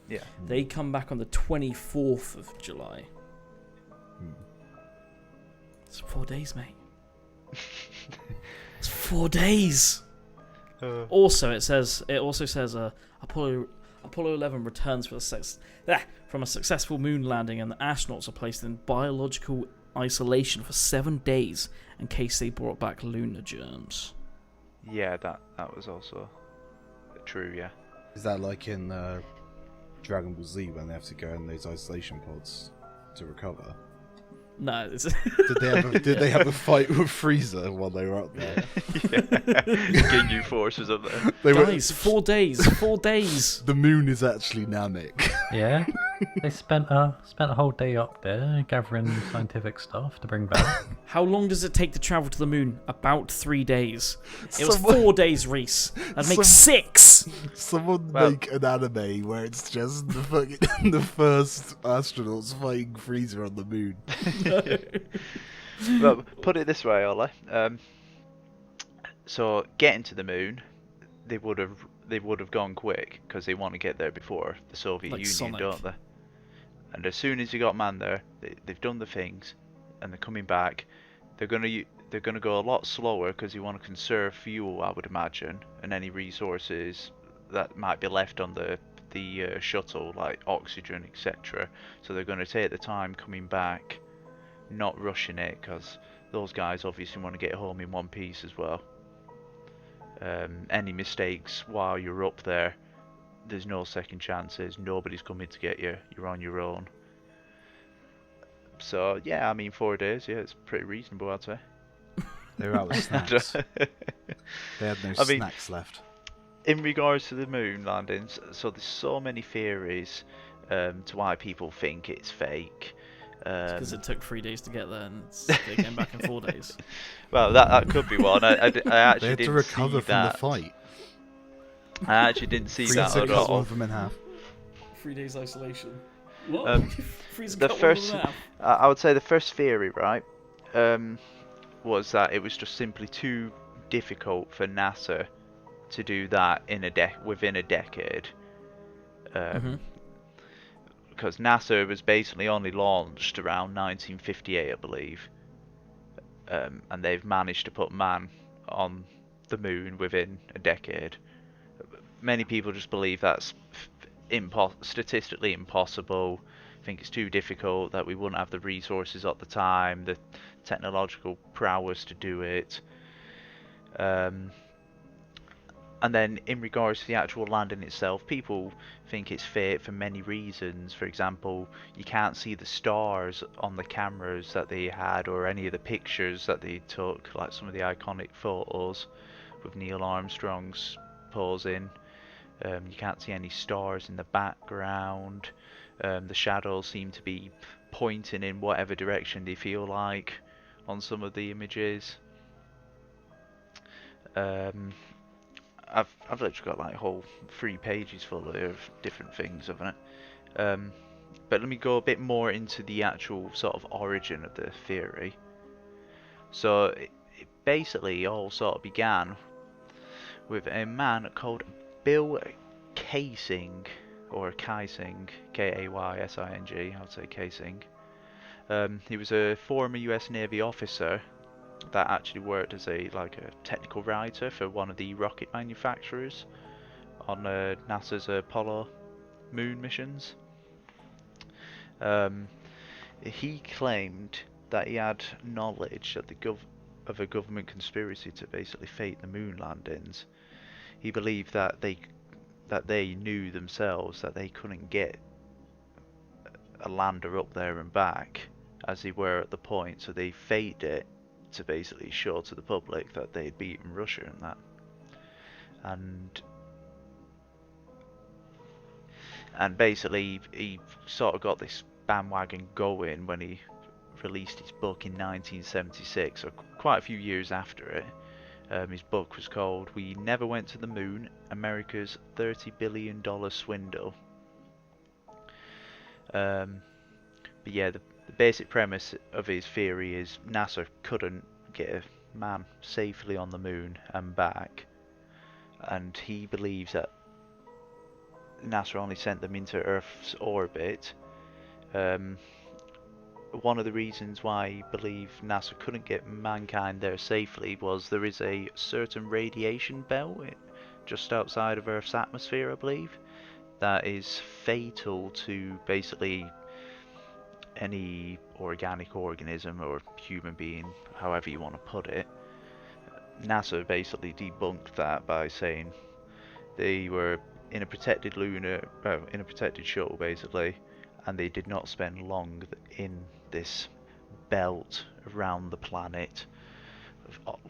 Yeah. They come back on the 24th of July. It's 4 days, mate. It's 4 days. Also, it also says Apollo 11 returns from a successful moon landing, and the astronauts are placed in biological isolation for 7 days in case they brought back lunar germs. Yeah, that was also true, yeah. Is that like in Dragon Ball Z when they have to go in those isolation pods to recover? No, it's Did they have a fight with Frieza while they were up there? Ginyu forces up there. guys, 4 days, 4 days. The moon is actually Namek. Yeah, they spent a whole day up there gathering scientific stuff to bring back. How long does it take to travel to the moon? About 3 days. It was 4 days, Reese. That makes 6. Someone make an anime where it's just the fucking the first astronauts fighting Frieza on the moon. Well, put it this way, Ollie. So getting to the moon, they would have gone quick because they want to get there before the Soviet Like Union, Sonic. don't they? And as soon as you got man there, they've done the things, and they're coming back. They're gonna go a lot slower because you want to conserve fuel, I would imagine, and any resources that might be left on the shuttle, like oxygen, etc. So they're going to take the time coming back, not rushing it, because those guys obviously want to get home in one piece as well. Any mistakes while you're up there, there's no second chances. Nobody's coming to get you. You're on your own. So yeah, I mean 4 days. Yeah, it's pretty reasonable, I'd say. They were out with snacks. They had no snacks left. In regards to the moon landings, so there's so many theories to why people think it's fake. Because it took 3 days to get there, and they came back in 4 days. Well, that could be one. I actually They had to didn't recover see from that. the fight. I actually didn't see that Frieza at cut one all. of them in half. 3 days isolation. What? Freeze The cut first, one of them I would say the first theory, right, was that it was just simply too difficult for NASA to do that within a decade. Because NASA was basically only launched around 1958, I believe, and they've managed to put man on the moon within a decade. Many people just believe that's statistically impossible. think it's too difficult, that we wouldn't have the resources at the time, the technological prowess to do it. And then in regards to the actual landing itself, people think it's fake for many reasons. For example, you can't see the stars on the cameras that they had or any of the pictures that they took, like some of the iconic photos with Neil Armstrong's posing. You can't see any stars in the background. The shadows seem to be pointing in whatever direction they feel like on some of the images. I've literally got like whole 3 pages full of different things, haven't it? But let me go a bit more into the actual sort of origin of the theory. So it basically all sort of began with a man called Bill Kaysing, or Kaysing, Kaysing, I would say Kaysing. He was a former US Navy officer that actually worked as a technical writer for one of the rocket manufacturers on NASA's Apollo moon missions. He claimed that he had knowledge of a government conspiracy to basically fake the moon landings. He believed that they knew themselves that they couldn't get a lander up there and back as they were at the point, so they faked it to basically show to the public that they'd beaten Russia and that. And basically he sort of got this bandwagon going when he released his book in 1976, so quite a few years after it. His book was called We Never Went to the Moon, America's $30 billion Swindle. But yeah, the basic premise of his theory is NASA couldn't get a man safely on the moon and back, and he believes that NASA only sent them into Earth's orbit. One of the reasons why he believed NASA couldn't get mankind there safely was there is a certain radiation belt just outside of Earth's atmosphere, I believe, that is fatal to basically any organic organism or human being, however you want to put it. NASA basically debunked that by saying they were in a protected shuttle basically, and they did not spend long in this belt around the planet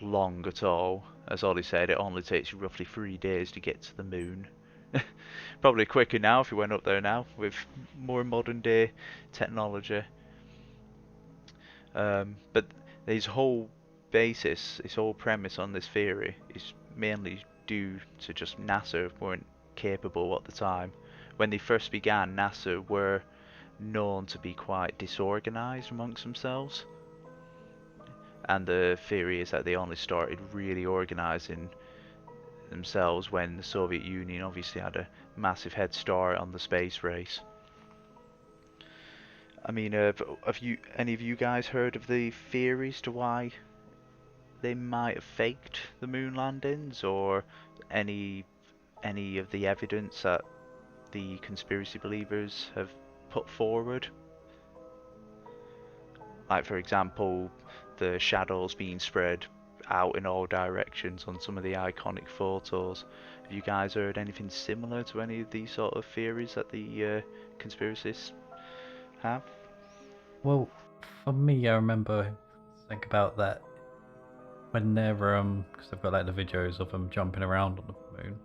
long at all. As Ollie said, it only takes you roughly 3 days to get to the moon. Probably quicker now if you went up there now with more modern day technology. But his whole basis, his whole premise on this theory is mainly due to just NASA weren't capable at the time. When they first began, NASA were known to be quite disorganized amongst themselves, and the theory is that they only started really organizing themselves when the Soviet Union obviously had a massive head start on the space race. I mean, have any of you guys heard of the theories to why they might have faked the moon landings, or any of the evidence that the conspiracy believers have put forward? Like, for example, the shadows being spread out in all directions on some of the iconic photos. Have you guys heard anything similar to any of these sort of theories that the conspiracists have? Well, for me, I remember think about that when they're because they've got like the videos of them jumping around on the moon.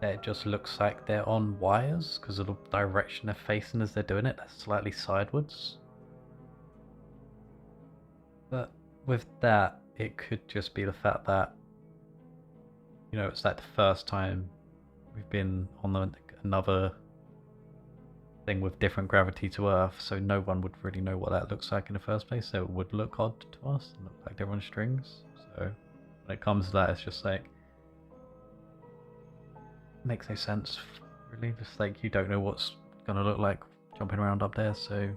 It just looks like they're on wires because of the direction they're facing as they're doing it. That's slightly sideways. But with that, it could just be the fact that, you know, it's like the first time we've been on another thing with different gravity to Earth, so no one would really know what that looks like in the first place, so it would look odd to us and look like they're on strings. So when it comes to that, it's just like, makes no sense really. Just like, you don't know what's gonna look like jumping around up there, so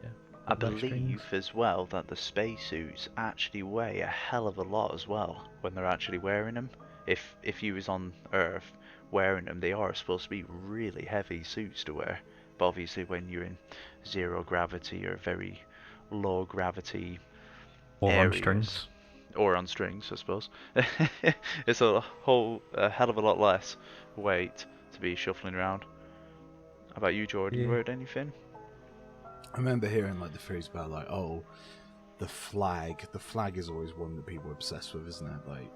yeah. I believe as well that the spacesuits actually weigh a hell of a lot as well when they're actually wearing them. If you was on Earth wearing them, they are supposed to be really heavy suits to wear. But obviously, when you're in zero gravity or very low gravity Or on areas, strings. or on strings, I suppose, it's a hell of a lot less weight to be shuffling around. How about you, Jordan? You Yeah. heard anything? I remember hearing like the theories about like, oh, the flag. The flag is always one that people are obsessed with, isn't it? Like,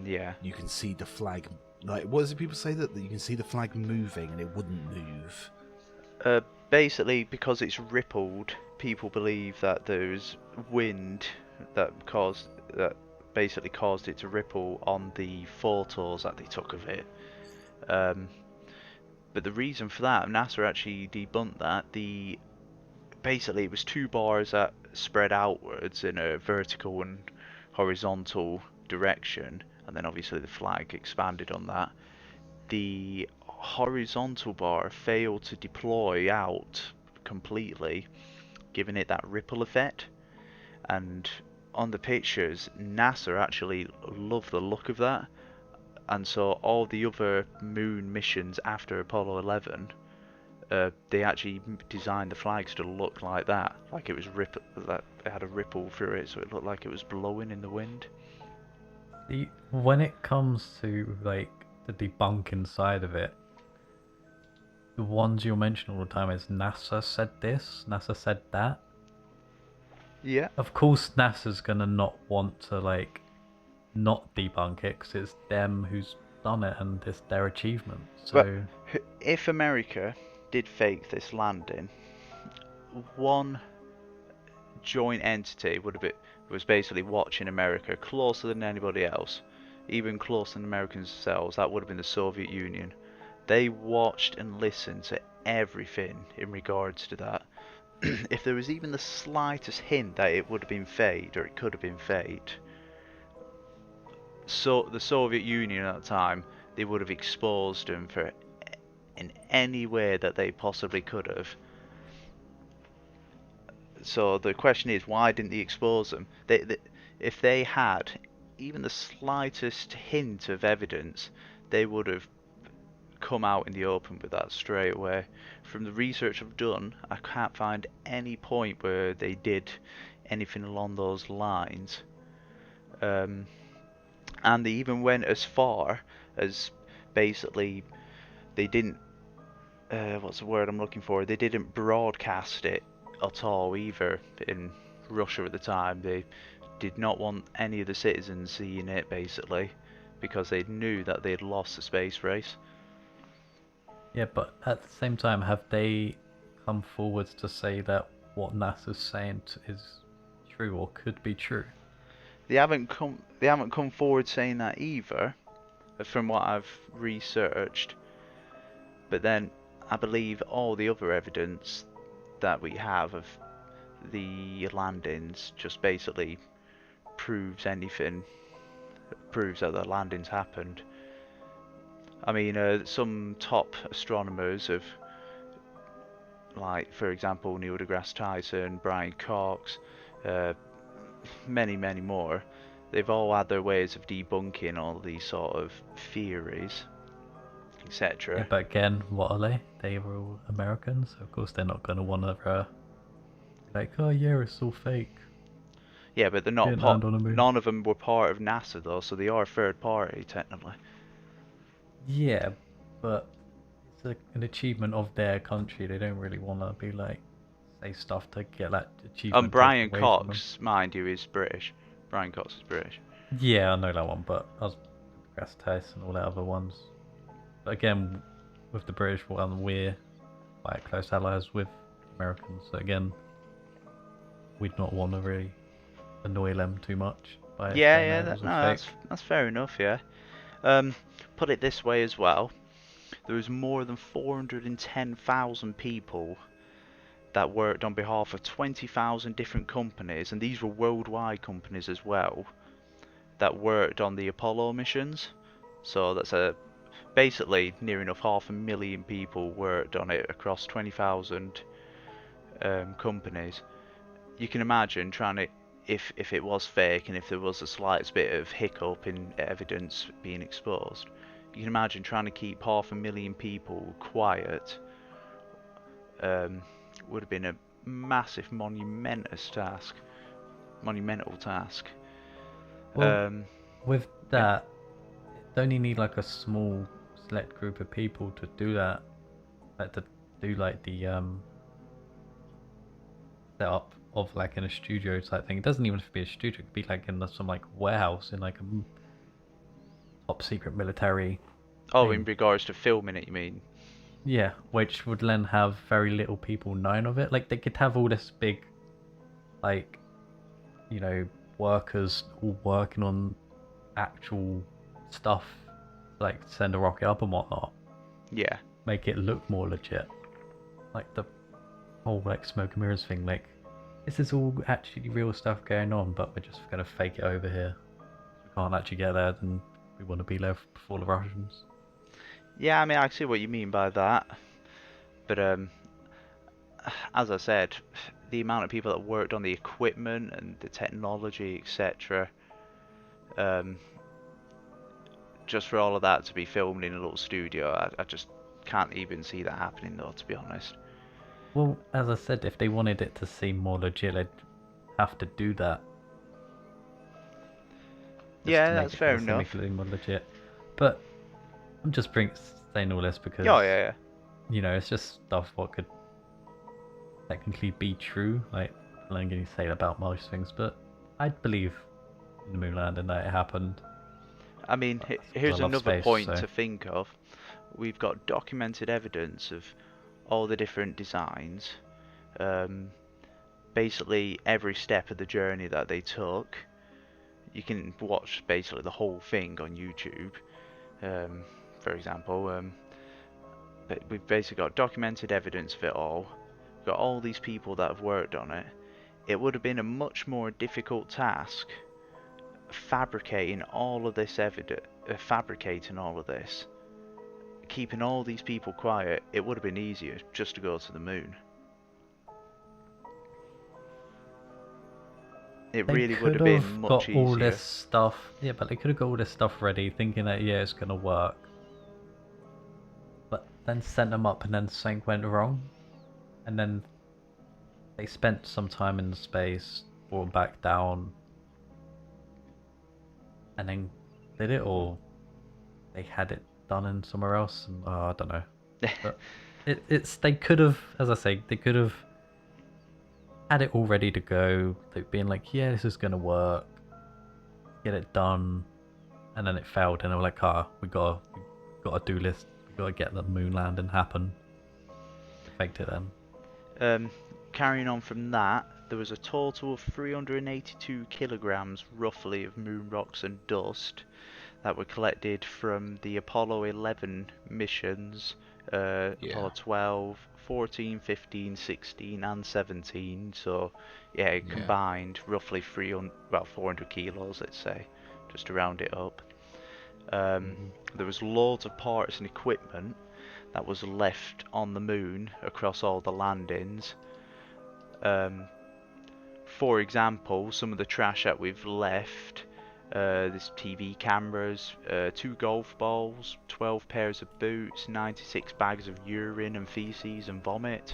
Yeah. you can see the flag. Like, what is it people say that you can see the flag moving and it wouldn't move? Basically, because it's rippled, people believe that there's wind that basically caused it to ripple on the photos that they took of it. But the reason for that, NASA actually debunked that. Basically it was two bars that spread outwards in a vertical and horizontal direction, and then obviously the flag expanded on that. The horizontal bar failed to deploy out completely, giving it that ripple effect. And on the pictures, NASA actually loved the look of that, and so all the other moon missions after Apollo 11, they actually designed the flags to look like that, like it was that it had a ripple through it, so it looked like it was blowing in the wind. When it comes to like the debunking side of it, the ones you mention all the time is NASA said this, NASA said that. Yeah. Of course, NASA's gonna not want to like not debunk it because it's them who's done it and it's their achievement. So But if America did fake this landing, one joint entity was basically watching America closer than anybody else, even closer than Americans themselves. That would have been the Soviet Union. They watched and listened to everything in regards to that. If there was even the slightest hint that it would have been faked or it could have been faked, so the Soviet Union at the time, they would have exposed them for in any way that they possibly could have. So the question is, why didn't they expose them? If they had even the slightest hint of evidence, they would have come out in the open with that straight away. From the research I've done, I can't find any point where they did anything along those lines. And they even went as far as basically they didn't. What's the word I'm looking for? They didn't broadcast it at all either in Russia at the time. They did not want any of the citizens seeing it, basically, because they knew that they'd lost the space race. yeah, but at the same time, have they come forwards to say that what NASA's saying is true or could be true? They haven't come forward saying that either, from what I've researched. But then I believe all the other evidence that we have of the landings just basically proves that the landings happened. I mean, some top astronomers have, like for example Neil deGrasse Tyson, Brian Cox, many more, they've all had their ways of debunking all these sort of theories, etc. Yeah, but again, what are they? They were all Americans, so of course they're not going to want to be like, oh yeah, it's all fake. Yeah, but they're not Didn't land on the moon. none of them were part of NASA though, so they are a third party technically. Yeah, but it's an achievement of their country. They don't really want to be like say stuff to get that achievement. And Brian taken away from Cox, mind you, is British. Brian Cox is British. them. Yeah, I know that one, but I was Grass Test and all the other ones. But again, with the British one, we're quite close allies with Americans. So again, we'd not want to really annoy them too much. By saying that it was all fake. That's fair enough. Yeah. Put it this way as well. There was more than 410,000 people that worked on behalf of 20,000 different companies, and these were worldwide companies as well, that worked on the Apollo missions. So that's basically near enough 500,000 people worked on it across 20,000 companies. You can imagine trying to, if it was fake and if there was the slightest bit of hiccup in evidence being exposed, you can imagine trying to keep 500,000 people quiet would have been a massive, monumental task. Well, Um, with that, you only need like a small select group of people to do that, like to do like the setup of like in a studio type thing. It doesn't even have to be a studio. It could be like in some like warehouse in like a top secret military oh, in thing. regards to filming it, you mean? Yeah, which would then have very little people known of it. Like they could have all this big, like, you know, workers all working on actual stuff, like send a rocket up and whatnot. Yeah. Make it look more legit. Like the whole like smoke and mirrors thing. Like this is all actually real stuff going on, but we're just gonna fake it over here. We can't actually get there, then we want to be there before the Russians. Yeah, I mean, I see what you mean by that. But as I said, the amount of people that worked on the equipment and the technology, etc. Just for all of that to be filmed in a little studio, I just can't even see that happening, though, to be honest. Well, as I said, if they wanted it to seem more legit, they'd have to do that. Just Yeah, to make that's it fair seem enough. more legit. But I'm just saying all this because Oh, yeah, yeah. you know, it's just stuff what could technically be true. Like, I'm going to say about most things, but I'd believe in the moon landing that it happened. I mean, I here's love another space, point so- to think of. We've got documented evidence of all the different designs. Basically, every step of the journey that they took. You can watch basically the whole thing on YouTube, for example. But we've basically got documented evidence of it all. We've got all these people that have worked on it. It would have been a much more difficult task fabricating all of this keeping all these people quiet. It would have been easier just to go to the moon. It They really would have could been much got all easier. this stuff. Yeah, but they could have got all this stuff ready, thinking that yeah, it's gonna work. But then sent them up, and then something went wrong, and then they spent some time in space, brought them back down, and then did it, or they had it done in somewhere else, and I don't know. But it's they could have, as I say, they could have had it all ready to go. They've been like, yeah, this is gonna work, get it done, and then it failed, and they were like, we gotta do this, we gotta get the moon landing happen. Faked it then. Carrying on from that, there was a total of 382 kilograms roughly of moon rocks and dust that were collected from the Apollo 11 missions, Apollo 12, 14, 15, 16 and 17. So yeah, it combined roughly 400 kilos, let's say, just to round it up. There was loads of parts and equipment that was left on the moon across all the landings. For example, some of the trash that we've left, there's TV cameras, 2 golf balls, 12 pairs of boots, 96 bags of urine and feces and vomit.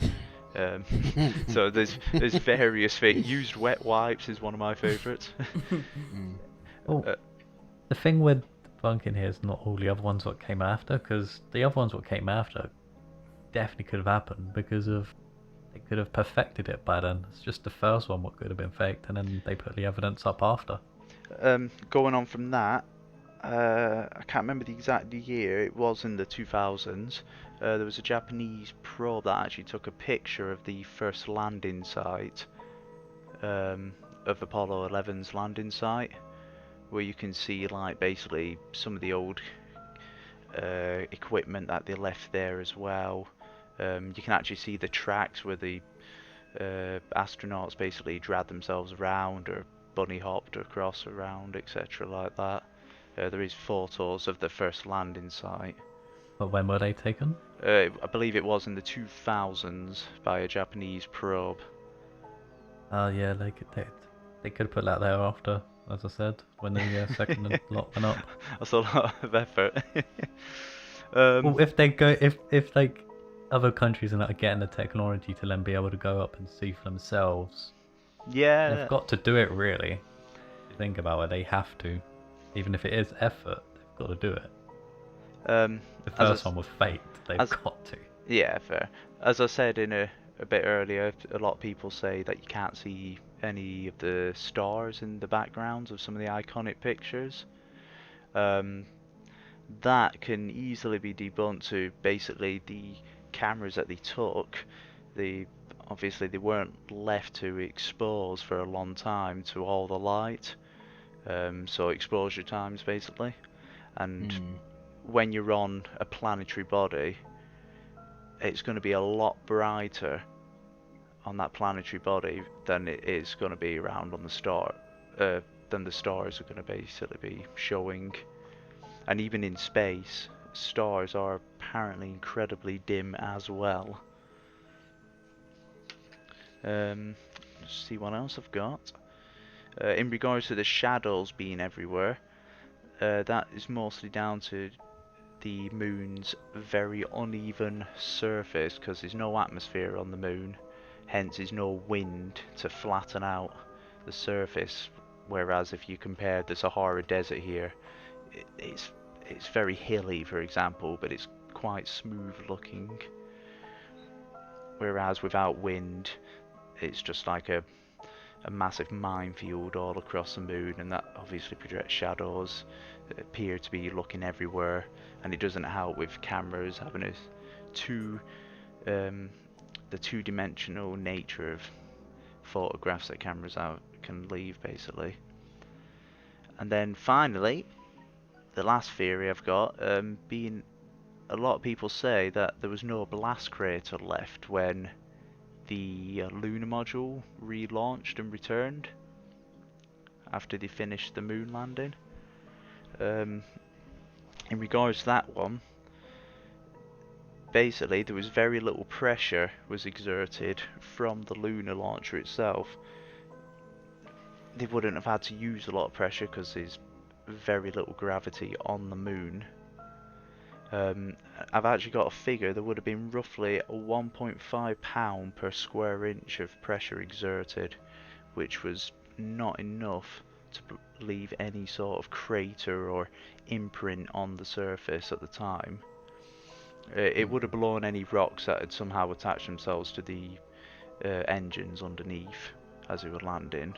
So there's various things. Used wet wipes is one of my favourites. Well, the thing with bunking here is not all the other ones what came after, because the other ones what came after definitely could have happened because of they could have perfected it by then. It's just the first one what could have been faked, and then they put the evidence up after. Going on from that, I can't remember the exact year. It was in the 2000s. There was a Japanese probe that actually took a picture of the first landing site, of Apollo 11's landing site, where you can see like basically some of the old equipment that they left there as well. You can actually see the tracks where the astronauts basically dragged themselves around or bunny hopped across around, etc. like that. There is photos of the first landing site. But when were they taken? I believe it was in the 2000s by a Japanese probe. Oh yeah, they could have put that there after, as I said, when the second lot went up. That's a lot of effort. Well, if they other countries are not getting the technology to then be able to go up and see for themselves. Yeah, They've got to do it, really. If you think about it, they have to. Even if it is effort, they've got to do it. um, The as I first s- one was fate. They've as- got to. yeah, fair. As I said in a bit earlier, a lot of people say that you can't see any of the stars in the backgrounds of some of the iconic pictures. Um, that can easily be debunked to basically the cameras that they took. The Obviously they weren't left to expose for a long time to all the light. So exposure times basically, and when you're on a planetary body, it's going to be a lot brighter on that planetary body than it is going to be around on the star, than the stars are going to basically be showing. And even in space, stars are apparently incredibly dim as well. Let's see what else I've got. In regards to the shadows being everywhere, that is mostly down to the moon's very uneven surface, because there's no atmosphere on the moon, hence there's no wind to flatten out the surface. Whereas if you compare the Sahara Desert here, it's very hilly, for example, but it's quite smooth looking. Whereas without wind, it's just like a massive minefield all across the moon, and that obviously projects shadows that appear to be looking everywhere. And it doesn't help with cameras having the two-dimensional nature of photographs that cameras can leave, basically. And then finally, the last theory I've got, being a lot of people say that there was no blast crater left when the lunar module relaunched and returned after they finished the moon landing. In regards to that one, basically there was very little pressure was exerted from the lunar launcher itself. They wouldn't have had to use a lot of pressure because there's very little gravity on the moon. I've actually got a figure. There would have been roughly 1.5 pound per square inch of pressure exerted, which was not enough to leave any sort of crater or imprint on the surface at the time. It would have blown any rocks that had somehow attached themselves to the engines underneath as they were landing.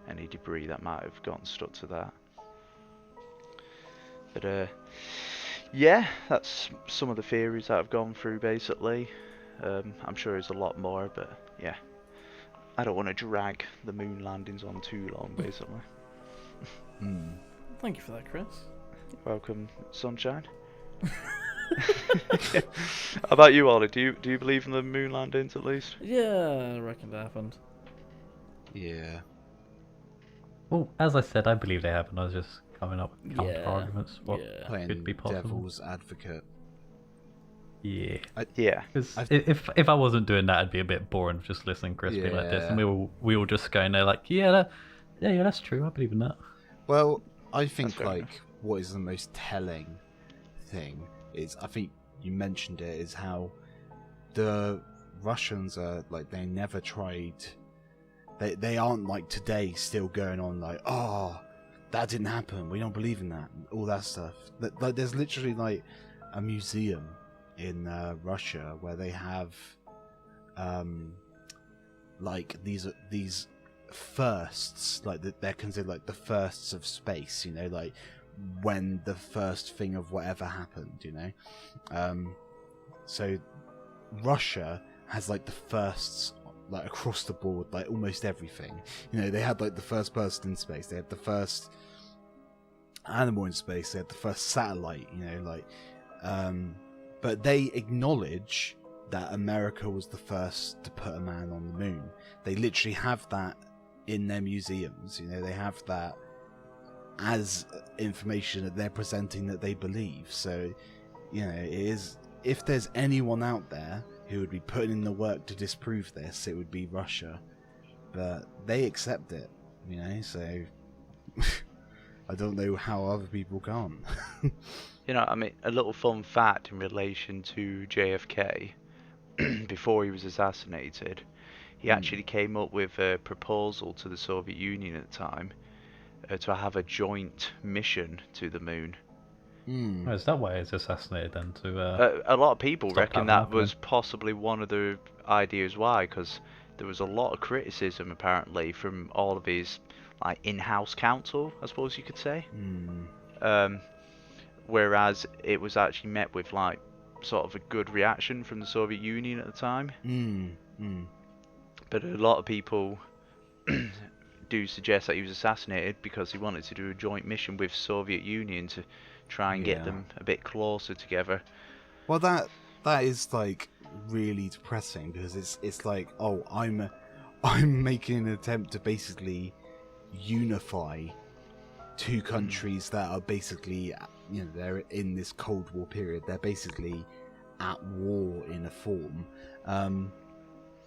Any debris that might have gotten stuck to that. But yeah, that's some of the theories that I've gone through basically. I'm sure there's a lot more, but yeah, I don't want to drag the moon landings on too long, basically. Thank you for that, Chris. Welcome, sunshine. How about you, Ollie? Do you believe in the moon landings at least? Yeah, I reckon that happened. Yeah. Well, as I said, I believe they happened. I was just coming up with counter Yeah, arguments. What yeah. Playing could be possible? devil's advocate. Yeah. Yeah. Because if I wasn't doing that, it'd be a bit boring just listening to Chris be like this, Yeah. and we all just going there like, yeah, that's true. I believe in that. Well, I think fair like enough. what is the most telling thing is, I think you mentioned it, is how the Russians are like, they never tried. They aren't like today still going on like, oh, that didn't happen, we don't believe in that, all that stuff. Like there's literally like a museum in Russia where they have like these firsts, like they're considered like the firsts of space, you know, like when the first thing of whatever happened, you know. So Russia has like the firsts like across the board, like almost everything. You know, they had like the first person in space, they had the first animal in space, they had the first satellite, you know, like but they acknowledge that America was the first to put a man on the moon. They literally have that in their museums, you know, they have that as information that they're presenting that they believe. So, you know, it is, if there's anyone out there who would be putting in the work to disprove this, it would be Russia. But they accept it, you know, so I don't know how other people can't. You know, I mean, a little fun fact in relation to JFK before he was assassinated, he actually came up with a proposal to the Soviet Union at the time to have a joint mission to the moon. Oh, is that why he's assassinated then? A lot of people stop reckon that from that was happening? possibly one of the ideas why, because there was a lot of criticism apparently from all of his like in-house counsel, I suppose you could say. Whereas it was actually met with like sort of a good reaction from the Soviet Union at the time. But a lot of people do suggest that he was assassinated because he wanted to do a joint mission with Soviet Union to try and get them a bit closer together. Well, that is like really depressing because it's like, oh, I'm making an attempt to basically unify two countries that are basically, you know, they're in this Cold War period. They're basically at war in a form,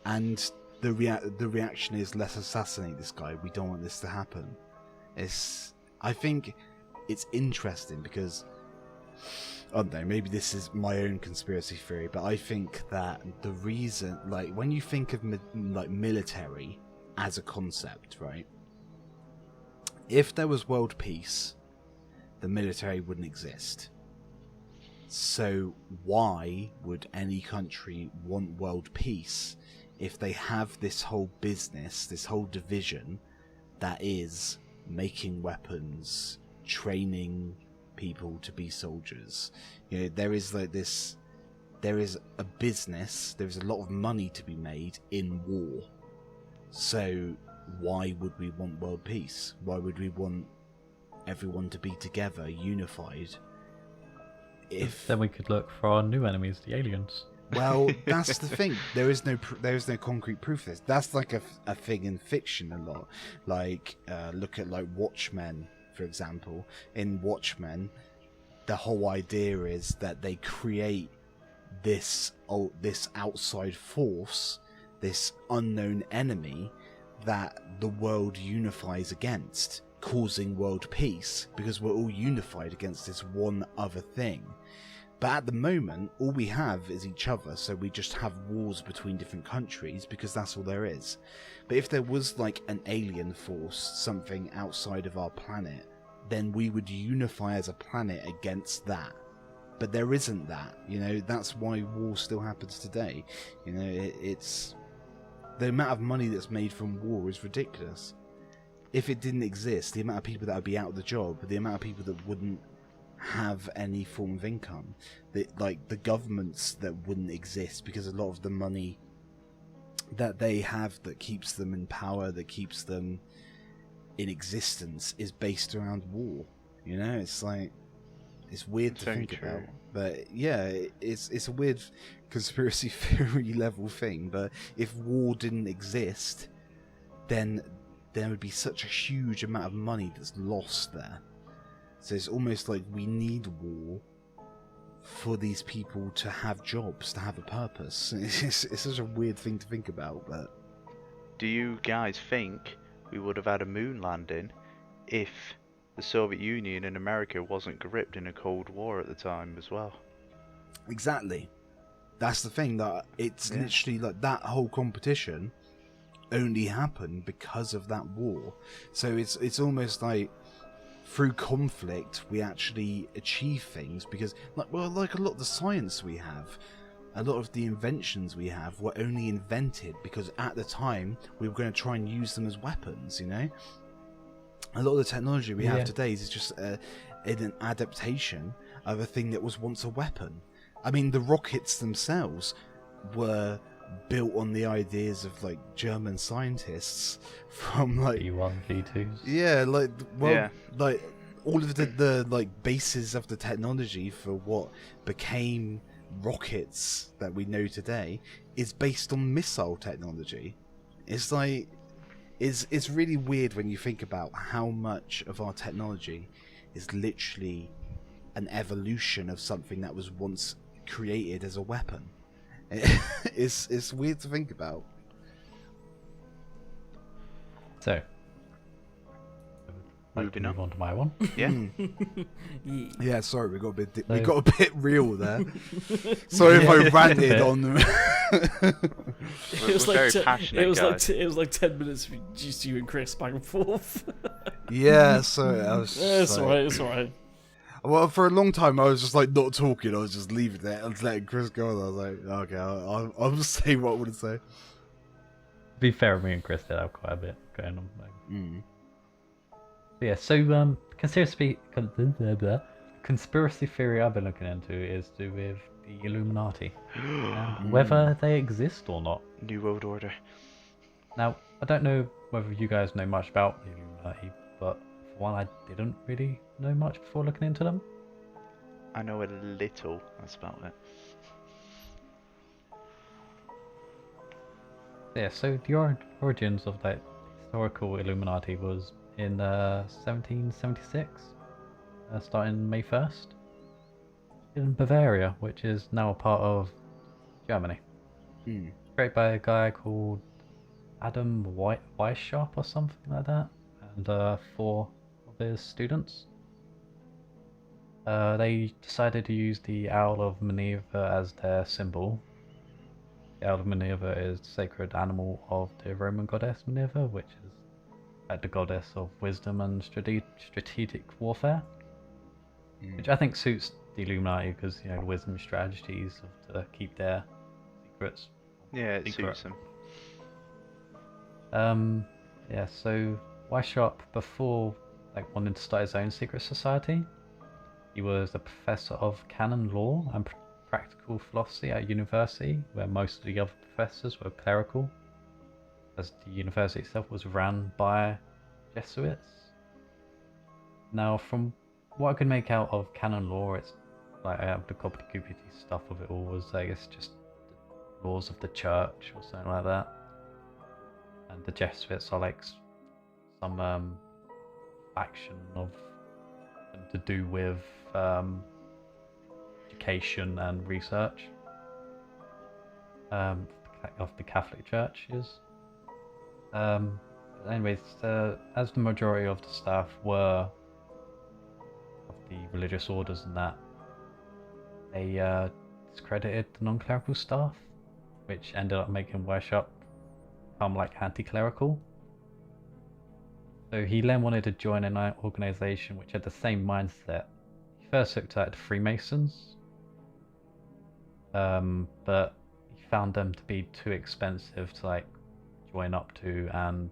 and the reaction is, let's assassinate this guy. We don't want this to happen. I think it's interesting because, I don't know, maybe this is my own conspiracy theory, but I think that the reason, like, when you think of military as a concept, right? If there was world peace, the military wouldn't exist. So why would any country want world peace if they have this whole business, this whole division that is making weapons, training people to be soldiers? You know, there is a business, there's a lot of money to be made in war. So why would we want world peace? Why would we want everyone to be together, unified? If Then we could look for our new enemies, the aliens. well, that's the thing. There is no concrete proof of this. That's like a thing in fiction a lot. Like look at like Watchmen, for example. In Watchmen, the whole idea is that they create this outside force, this unknown enemy that the world unifies against, causing world peace because we're all unified against this one other thing. But at the moment, all we have is each other, so we just have wars between different countries because that's all there is. But if there was like an alien force, something outside of our planet, then we would unify as a planet against that. But there isn't that, you know. That's why war still happens today. You know, it's the amount of money that's made from war is ridiculous. If it didn't exist, the amount of people that would be out of the job, the amount of people that wouldn't have any form of income, the governments that wouldn't exist because a lot of the money that they have that keeps them in power, that keeps them in existence, is based around war. You know, it's like, it's weird to think about. But yeah, it's a weird conspiracy theory level thing. But if war didn't exist, then there would be such a huge amount of money that's lost there. So it's almost like we need war for these people to have jobs, to have a purpose. It's such a weird thing to think about. But do you guys think we would have had a moon landing if the Soviet Union and America wasn't gripped in a Cold War at the time as well? Exactly. That's the thing, that it's literally like that whole competition only happened because of that war. So it's almost like through conflict we actually achieve things, because like a lot of the science we have, a lot of the inventions we have were only invented because at the time we were going to try and use them as weapons, you know? A lot of the technology we have today is just an adaptation of a thing that was once a weapon. I mean, the rockets themselves were built on the ideas of like German scientists from like V1, V2s. Yeah, like like all of the like bases of the technology for what became rockets that we know today is based on missile technology. It's like it's really weird when you think about how much of our technology is literally an evolution of something that was once created as a weapon. It's weird to think about. So, like to Moving move on to my one. Yeah. Yeah. Yeah, sorry, we got a bit we So- got a bit real there. Sorry if I Yeah, ranted a bit. on them. We're very passionate, it was guys. it was like 10 minutes of just you and Chris back and forth. Yeah, sorry, I was. It's just alright. like, It's alright. Well, for a long time, I was just like not talking. I was just leaving it and letting Chris go. And I was like, okay, I'll just say what I want to say. To be fair, me and Chris did have quite a bit going on. But yeah, so conspiracy theory I've been looking into is to do with the Illuminati, and whether they exist or not. New World Order. Now, I don't know whether you guys know much about the Illuminati, but for one, I didn't really know much before looking into them. I know a little. That's about it. Yeah, so the origins of that historical Illuminati was in 1776, starting May 1st, in Bavaria, which is now a part of Germany. Created by a guy called Adam Weishaupt or something like that, and 4 of his students. They decided to use the Owl of Minerva as their symbol. The Owl of Minerva is the sacred animal of the Roman goddess Minerva, which is like the goddess of wisdom and strategic warfare, which I think suits the Illuminati because, you know, the wisdom strategies to keep their secrets. Yeah, it Secret. suits them. Yeah, so Weishaupt, before like wanting to start his own secret society, he was a professor of canon law and practical philosophy at university, where most of the other professors were clerical, as the university itself was ran by Jesuits. Now, from what I could make out of canon law, it's like the gobbledygook stuff of it all was, I guess, just the laws of the church or something like that. And the Jesuits are like some faction of them to do with education and research of the Catholic churches. Anyways, as the majority of the staff were of the religious orders and that, they discredited the non-clerical staff, which ended up making Weishaupt become like anti-clerical. So he then wanted to join an organization which had the same mindset. He first looked at the Freemasons, but he found them to be too expensive to like join up to, and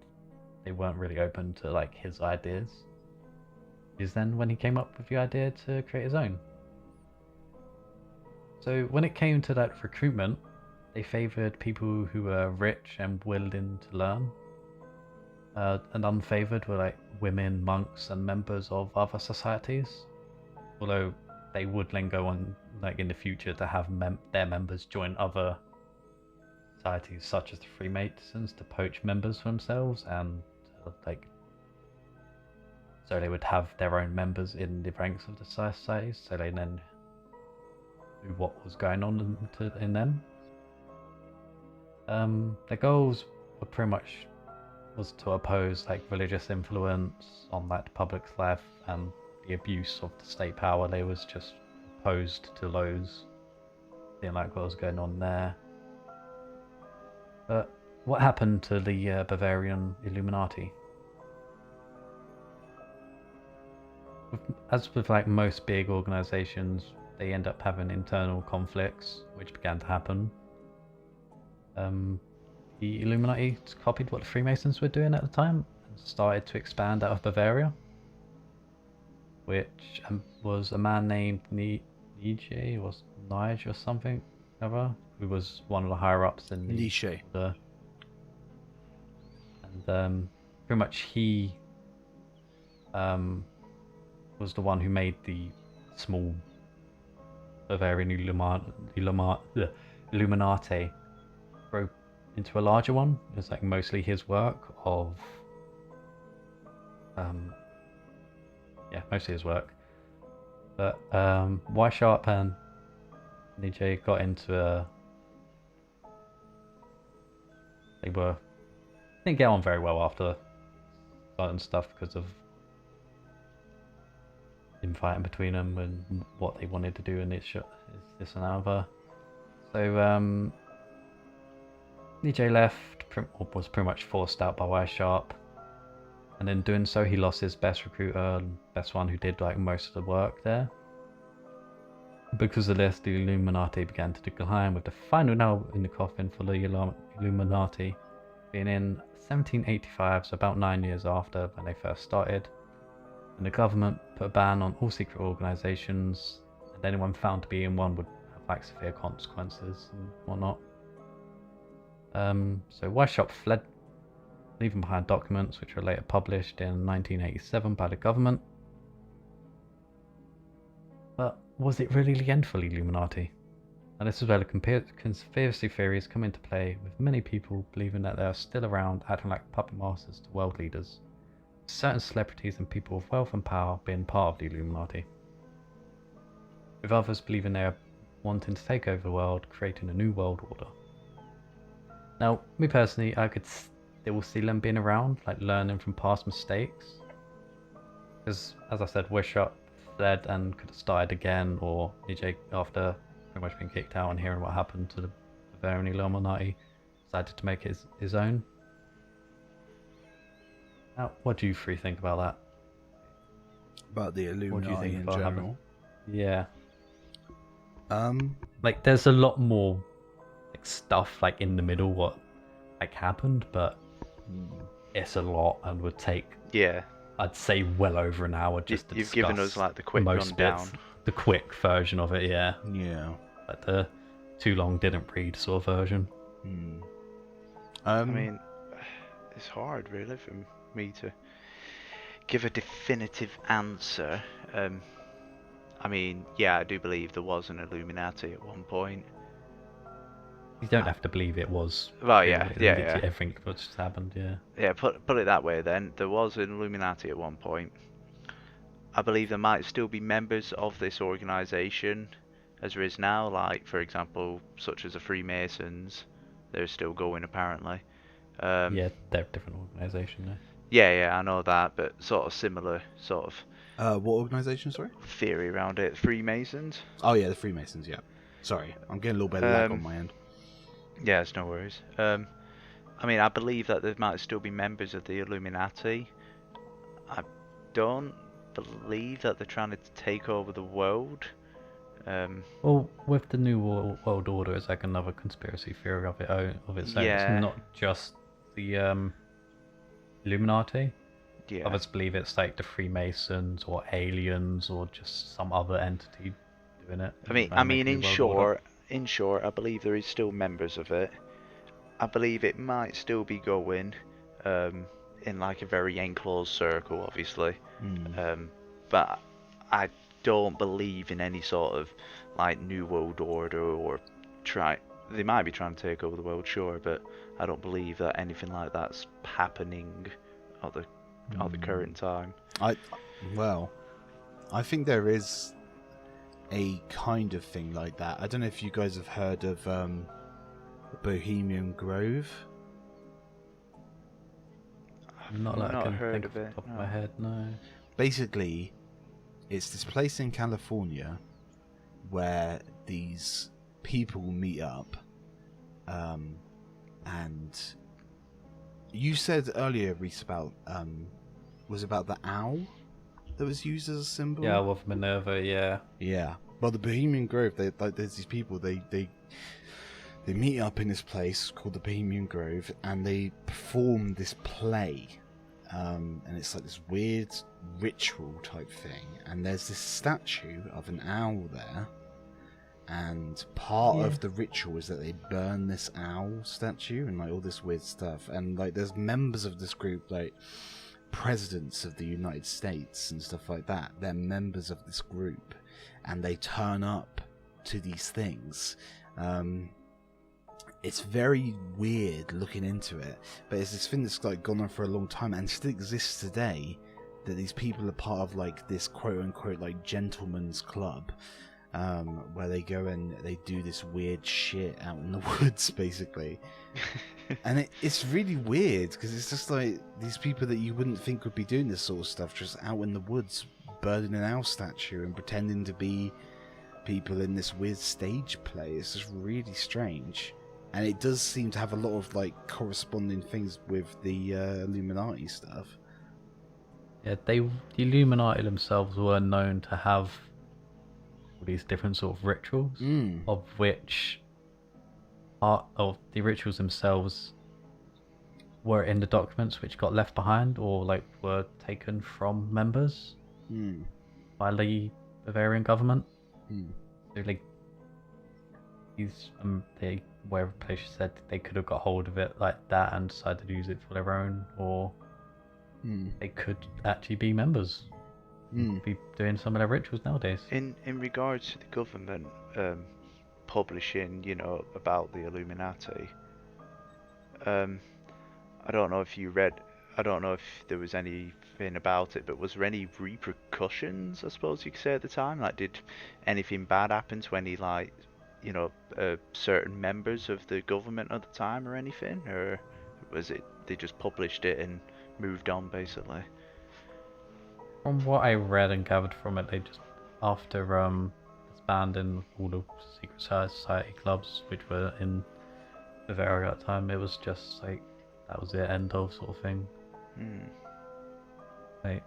they weren't really open to like his ideas. Is then when he came up with the idea to create his own. So when it came to that recruitment, they favoured people who were rich and willing to learn. And unfavoured were like women, monks, and members of other societies. Although they would then go on, like in the future, to have their members join other societies, such as the Freemasons, to poach members for themselves, and like so they would have their own members in the ranks of the societies. So they then knew what was going on in them. Their goals were pretty much was to oppose like religious influence on like public's life and the abuse of the state power. They was just opposed to those, seeing like what was going on there. But what happened to the Bavarian Illuminati? As with like most big organizations, they end up having internal conflicts, which began to happen. The Illuminati copied what the Freemasons were doing at the time and started to expand out of Bavaria, which was a man named Nige or something other, who was one of the higher ups in the Niche. and pretty much he was the one who made the small Bavarian Illuminati grow into a larger one. It's like mostly his work of mostly his work. But Weishaupt and Nietzsche got into didn't get on very well after certain stuff because of infighting between them and what they wanted to do, and it's this and other. So DJ left, or was pretty much forced out by Wiresharp, and in doing so, he lost his best recruiter, and best one who did like most of the work there. Because of this, the Illuminati began to decline, with the final nail in the coffin for the Illuminati being in 1785, so about 9 years after when they first started. And the government put a ban on all secret organizations, and anyone found to be in one would have like severe consequences and whatnot. So Wiresharp fled, leaving behind documents which were later published in 1987 by the government. But was it really the end for the Illuminati? And this is where the conspiracy theories come into play, with many people believing that they are still around, acting like puppet masters to world leaders. Certain celebrities and people of wealth and power being part of the Illuminati, with others believing they are wanting to take over the world, creating a new world order. Now, me personally, I could still see them being around, like learning from past mistakes. Because, as I said, Wiresharp fled and could have started again, or EJ, after pretty much being kicked out and hearing what happened to the Bavarian Illuminati, decided to make it his own. Now, what do you three think about that? About the Illuminati What do you think in about general? Yeah. Um, Like, there's a lot more like stuff like in the middle what like happened, but it's a lot and would take, Yeah, I'd say, well over an hour just to you've given us discuss like the quick most rundown. bits. The quick version of it, yeah. yeah. Like the too long didn't read sort of version. I mean, it's hard really for me to give a definitive answer. I mean, yeah, I do believe there was an Illuminati at one point. You don't have to believe it was. Well, yeah, literally yeah. Everything that just happened, yeah. Yeah, put it that way then. There was an Illuminati at one point. I believe there might still be members of this organisation as there is now, like, for example, such as the Freemasons. They're still going, apparently. Yeah, they're a different organisation now. Yeah, I know that, but sort of similar sort of What organisation, sorry? theory around it. Freemasons. Oh yeah, the Freemasons, yeah. Sorry, I'm getting a little bit of lag on my end. Yeah, it's no worries. I mean, I believe that there might still be members of the Illuminati. I don't believe that they're trying to take over the world. Well, with the New World Order, it's like another conspiracy theory of its own. Yeah. It's not just the Illuminati. Yeah. Others believe it's like the Freemasons or aliens or just some other entity doing it. I mean, in short, I believe there is still members of it. I believe it might still be going, in like a very enclosed circle, obviously. But I don't believe in any sort of like New World Order or they might be trying to take over the world, sure, but I don't believe that anything like that's happening at the current time. I think there is a kind of thing like that. I don't know if you guys have heard of Bohemian Grove. Not like I can heard think of off it, the top no. of my head, no. Basically, it's this place in California where these people meet up, and you said earlier, Reese, about was about the owl that was used as a symbol. Yeah, with Minerva, yeah. Yeah. Well, the Bohemian Grove, there's these people. They meet up in this place called the Bohemian Grove, and they perform this play. And it's like this weird ritual type thing. And there's this statue of an owl there. And part of the ritual is that they burn this owl statue and like all this weird stuff. And like there's members of this group, like presidents of the United States and stuff like that. They're members of this group, and they turn up to these things. It's very weird looking into it, but it's this thing that's like gone on for a long time and still exists today, that these people are part of like this quote unquote like gentleman's club, where they go and they do this weird shit out in the woods basically. And it's really weird because it's just like these people that you wouldn't think would be doing this sort of stuff just out in the woods burning an owl statue and pretending to be people in this weird stage play. It's just really strange. And it does seem to have a lot of like corresponding things with the Illuminati stuff. Yeah, the Illuminati themselves were known to have all these different sort of rituals, of which part of the rituals themselves were in the documents which got left behind or like were taken from members by the Bavarian government. So like these they wherever place said they could have got hold of it like that and decided to use it for their own, or they could actually be members, be doing some of their rituals nowadays. In regards to the government publishing, you know, about the Illuminati, I don't know if you read. I don't know if there was anything about it, but was there any repercussions, I suppose you could say, at the time? Like, did anything bad happen to any, like, you know, certain members of the government at the time or anything? Or was it they just published it and moved on, basically? From what I read and gathered from it, they just, after disbanding all the secret society clubs which were in Bavaria at the time, it was just like, that was the end of sort of thing. Like,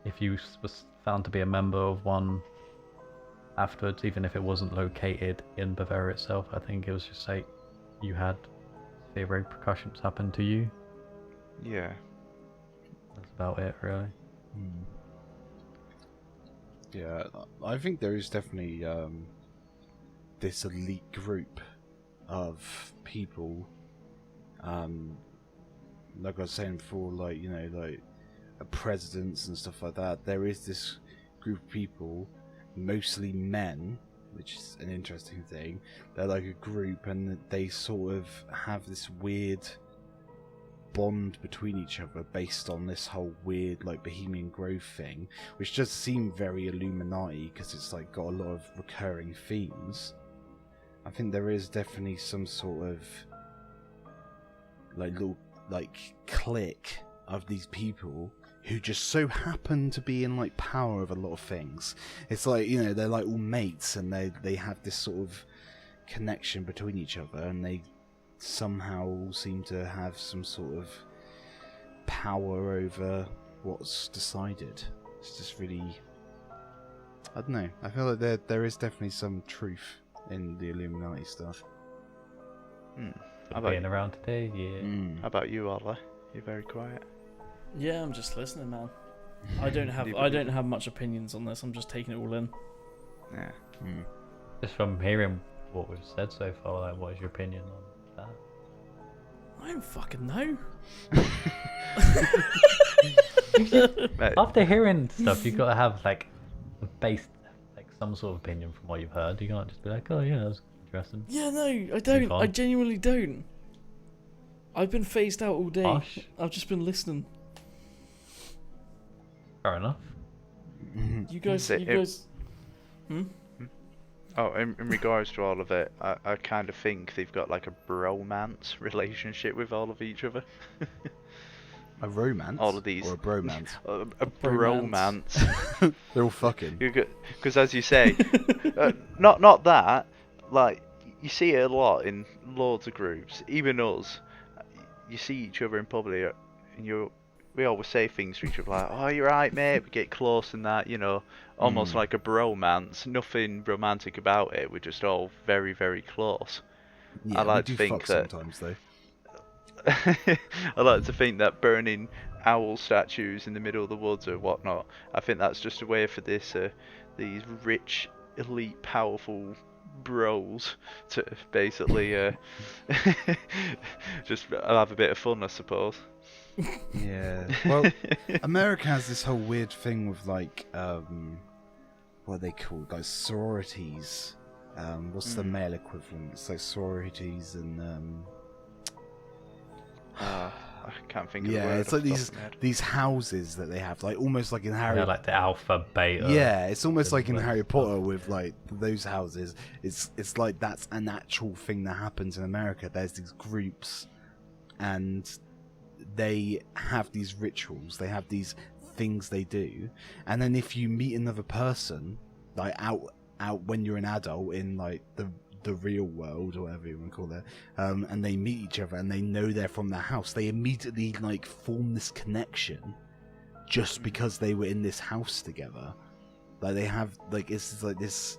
if you was found to be a member of one afterwards, even if it wasn't located in Bavaria itself, I think it was just like you had the repercussions happen to you. Yeah. That's about it, really. Yeah, I think there is definitely this elite group of people. Like I was saying before, like, you know, like presidents and stuff like that. There is this group of people, mostly men, which is an interesting thing. They're like a group, and they sort of have this weird bond between each other based on this whole weird like Bohemian Grove thing, which does seem very Illuminati because it's like got a lot of recurring themes. I think there is definitely some sort of like little like clique of these people who just so happen to be in like power of a lot of things. It's like, you know, they're like all mates, and they have this sort of connection between each other, and they somehow all seem to have some sort of power over what's decided. It's just really, I don't know. I feel like there is definitely some truth in the Illuminati stuff. How about Being around today, yeah. How about you, Ollie? You're very quiet. Yeah, I'm just listening, man. I don't have much opinions on this. I'm just taking it all in. Yeah. Just from hearing what we've said so far, like, what is your opinion on that? I don't fucking know. Mate, After hearing stuff, you've got to have like a base, like some sort of opinion from what you've heard. You can't just be like, oh yeah, that's interesting. Yeah, no, I don't. I genuinely don't. I've been phased out all day. Gosh. I've just been listening. Fair enough. You guys. Oh, in regards to all of it, I kind of think they've got like a bromance relationship with all of each other. A romance? All of these. Or a bromance? a bromance. They're all fucking. Because as you say, not that, like, you see it a lot in loads of groups, even us. You see each other in public, and we always say things to each other like, oh, you're right, mate, we get close and that, you know, almost like a bromance. Nothing romantic about it, we're just all very, very close. Yeah, I like we do to think fuck that sometimes, though. I like to think that burning owl statues in the middle of the woods or whatnot, I think that's just a way for these rich, elite, powerful bros to basically just have a bit of fun, I suppose. Yeah. Well, America has this whole weird thing with like what are they called? Like sororities. What's the male equivalent? It's like sororities and I can't think of the word. yeah, it's off like the top of my head. these houses that they have, like almost like in Harry. Yeah, like the alpha, beta. Yeah, it's almost like in and Harry stuff. Potter with like those houses. It's like that's an actual thing that happens in America. There's these groups, and they have these rituals. They have these things they do, and then if you meet another person like out when you're an adult in like the real world or whatever you want to call it, and they meet each other and they know they're from their house, they immediately like form this connection just because they were in this house together. Like they have like it's like this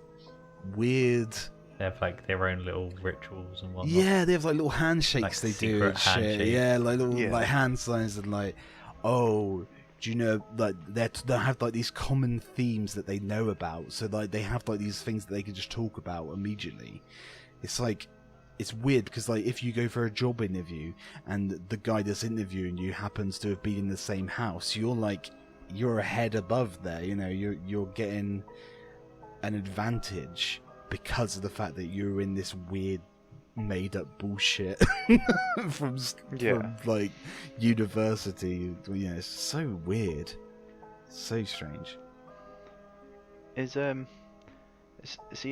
weird. They have like their own little rituals and whatnot. Yeah, they have like little handshakes Like they do secret and shit. handshakes. Yeah, like little Yeah. like hand signs and like, oh, do you know, like they have like these common themes that they know about. So like they have like these things that they can just talk about immediately. It's like, it's weird because like if you go for a job interview and the guy that's interviewing you happens to have been in the same house, you're a head above there. You know, you're getting an advantage because of the fact that you're in this weird made up bullshit from like university. You know, it's so weird, so strange. Is the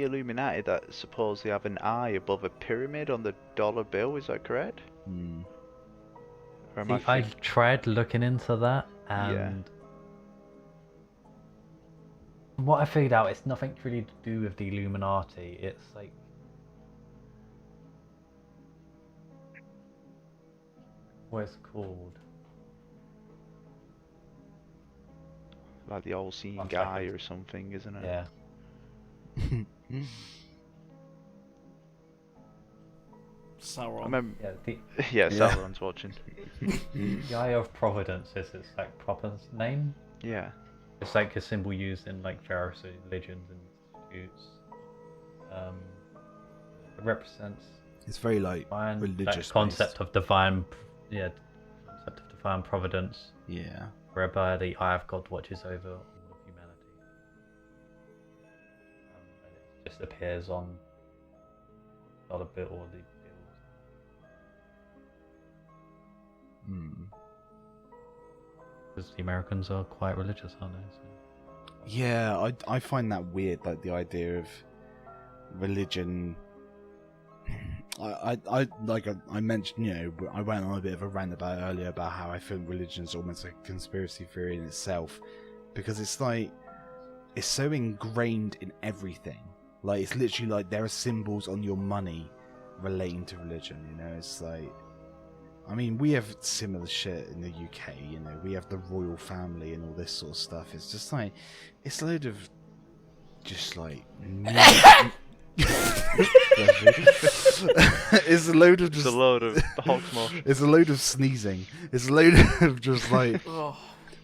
Illuminati that supposedly have an eye above a pyramid on the dollar bill? Is that correct? Or am I I've tried looking into that, and Yeah. what I figured out, it's nothing really to do with the Illuminati. It's like what it's called. like the all-seeing One guy second. or something, isn't it? Yeah. Sauron. I remember. Yeah, the Yeah, Yeah. Sauron's watching. Eye of Providence is its like proper name. Yeah. It's like a symbol used in like various religions and institutes. It represents It's very like divine, religious that concept based. of divine, concept of divine providence, Yeah. whereby the eye of God watches over all of humanity. And it just appears on dollar bill or the bills. Because the Americans are quite religious, aren't they? So. Yeah, I find that weird, like the idea of religion. I mentioned, you know, I went on a bit of a rant about it earlier about how I think religion is almost like a conspiracy theory in itself, because it's like it's so ingrained in everything. Like it's literally like there are symbols on your money relating to religion. You know, it's like. I mean, we have similar shit in the UK, you know, we have the royal family and all this sort of stuff. It's just like, it's a load of, just like, it's a load of Just just, a load of hogsmosh. it's a load of sneezing. It's a load of just like, Oh,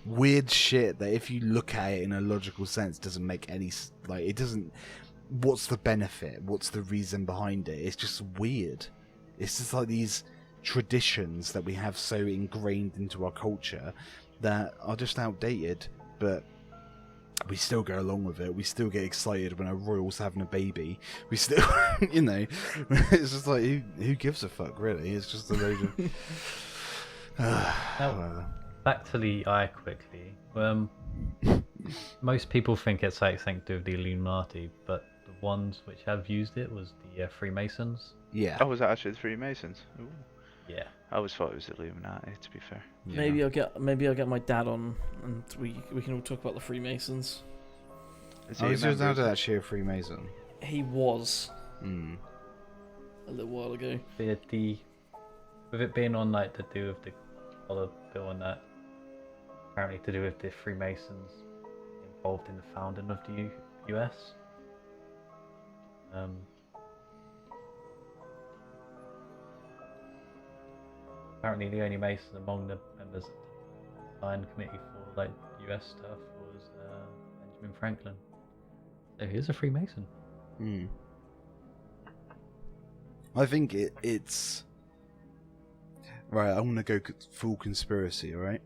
weird shit that if you look at it in a logical sense doesn't make any, like, it doesn't, what's the benefit? What's the reason behind it? It's just weird. It's just like these traditions that we have so ingrained into our culture that are just outdated, but we still go along with it. We still get excited when a royal's having a baby. We still, you know, it's just like, who gives a fuck, really? It's just a load of... Now, back to the eye quickly. Most people think it's like something to do with the Illuminati, but the ones which have used it was the Freemasons. Yeah. Oh, was that actually the Freemasons? Ooh. Yeah. I always thought it was Illuminati, to be fair. Yeah. maybe I'll get my dad on, and we can all talk about the Freemasons. Is Oh, he is a your member, dad is actually a Freemason? He was Mm. a little while ago. With it being on like to do with the dollar bill and that, apparently to do with the Freemasons involved in the founding of the US. Apparently the only Mason among the members of the design committee for like US stuff was Benjamin Franklin. So he is a Freemason. Mm. I think it's right. I'm gonna go full conspiracy. All right.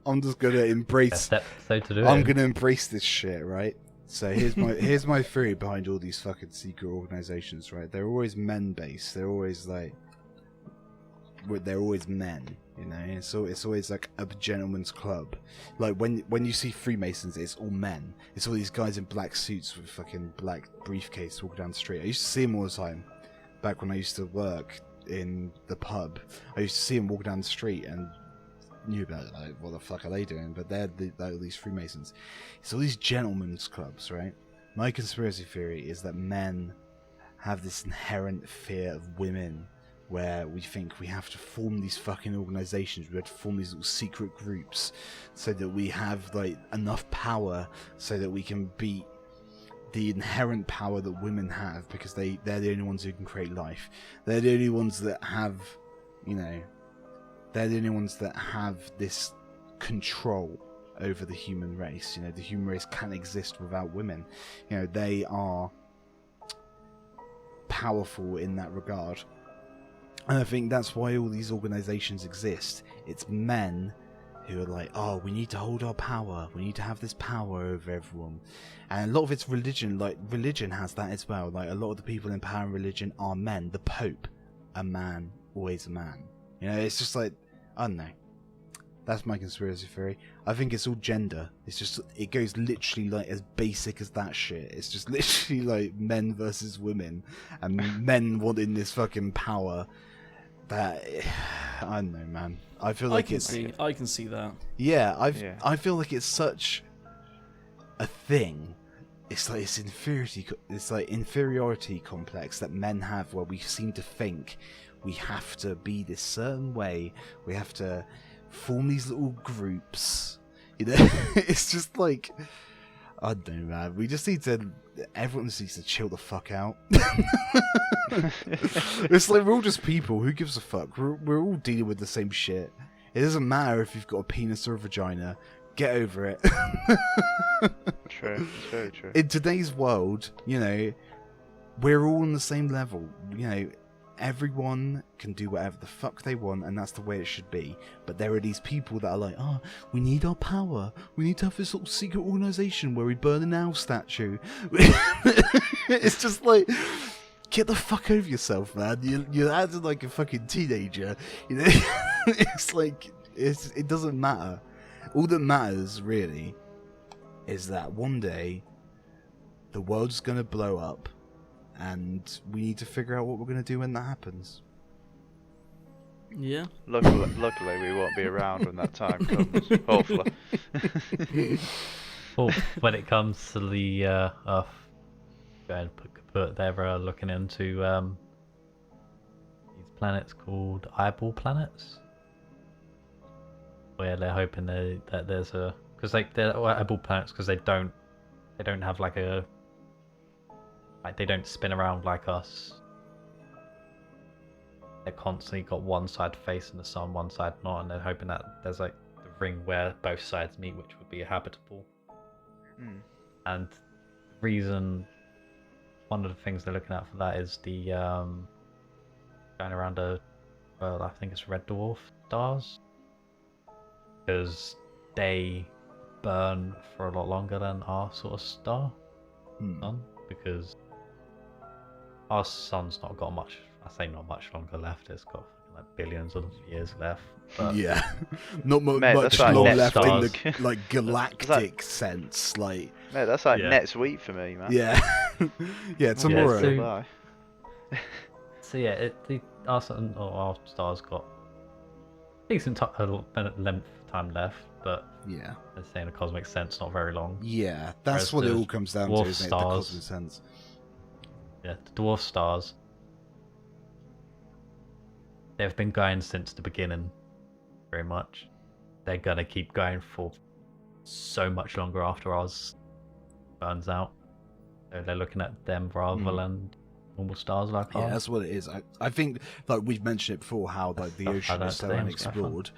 I'm just gonna embrace. Best episode to do I'm it. gonna embrace this shit. Right. So here's my theory behind all these fucking secret organizations. Right. They're always men based. They're always like. They're always men, you know. It's always like a gentleman's club. Like when you see Freemasons, it's all men. It's all these guys in black suits with fucking black briefcase walking down the street. I used to see them all the time back when I used to work in the pub. I used to see them walking down the street, and knew about it, like, what the fuck are they doing? But they're these Freemasons. It's all these gentlemen's clubs, right? My conspiracy theory is that men have this inherent fear of women, where we think we have to form these fucking organizations, we have to form these little secret groups so that we have like enough power so that we can beat the inherent power that women have, because they're the only ones who can create life. They're the only ones that have, you know, they're the only ones that have this control over the human race. You know, the human race can't exist without women. You know, they are powerful in that regard. And I think that's why all these organizations exist. It's men who are like, oh, we need to hold our power. We need to have this power over everyone. And a lot of it's religion. Like, religion has that as well. Like, a lot of the people in power in religion are men. The Pope, a man, always a man. You know, it's just like, I don't know. That's my conspiracy theory. I think it's all gender. It's just, it goes literally like as basic as that shit. It's just literally like men versus women. And men wanting this fucking power. That, I don't know, man. I feel like I can see that. Yeah, I feel like it's such a thing. It's like it's like inferiority complex that men have, where we seem to think we have to be this certain way. We have to form these little groups. You know, it's just like, I don't know, man. We just need to. Everyone just needs to chill the fuck out. It's like we're all just people. Who gives a fuck? We're all dealing with the same shit. It doesn't matter if you've got a penis or a vagina. Get over it. True. It's very true. In today's world, you know, we're all on the same level. You know, everyone can do whatever the fuck they want, and that's the way it should be. But there are these people that are like, oh, we need our power. We need to have this little secret organization where we burn an owl statue. It's just like, get the fuck over yourself, man. You're acting like a fucking teenager. You know, it's like, it doesn't matter. All that matters, really, is that one day the world's gonna blow up, and we need to figure out what we're gonna do when that happens. Yeah. Luckily, we won't be around when that time comes. Hopefully. Well, when it comes to the Earth, go ahead and put they're looking into these planets called eyeball planets, where they're hoping that there's a, because like they're eyeball planets because they don't have like a, like they don't spin around like us. They're constantly got one side facing the sun, one side not, and they're hoping that there's like the ring where both sides meet, which would be habitable. And the reason, one of the things they're looking at for that is the going around I think it's red dwarf stars, because they burn for a lot longer than our sort of star, sun, because our sun's not got much. I say not much longer left. It's got like billions of years left. But Yeah, not Mate, much that's like long net left in stars. the like galactic sense. Like, Mate, that's like Yeah. next week for me, man. yeah, yeah, tomorrow. so- Bye. So yeah, our sun or our star's got decent length time left, but Yeah, they're saying the cosmic sense not very long. yeah, that's Whereas what it the all comes down to, dwarf isn't it? The stars- cosmic sense. Yeah, the dwarf stars, they've been going since the beginning, very much. They're gonna keep going for so much longer after ours burns out. So they're looking at them rather than normal stars like Yeah, ours. that's what it is. I think, like we've mentioned it before, how like the Stuff ocean like is that so today and stuff. unexplored.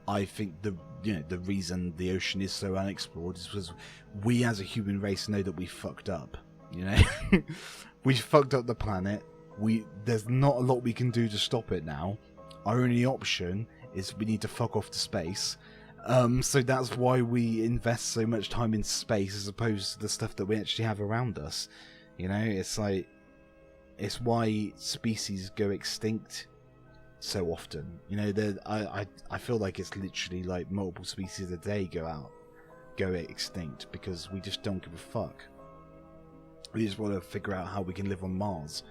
I think the reason the ocean is so unexplored is because we as a human race know that we fucked up. You know, we fucked up the planet. There's not a lot we can do to stop it now. Our only option is we need to fuck off to space. So that's why we invest so much time in space as opposed to the stuff that we actually have around us. You know, it's like, it's why species go extinct so often. You know, I feel like it's literally like multiple species a day go extinct because we just don't give a fuck. We just want to figure out how we can live on Mars.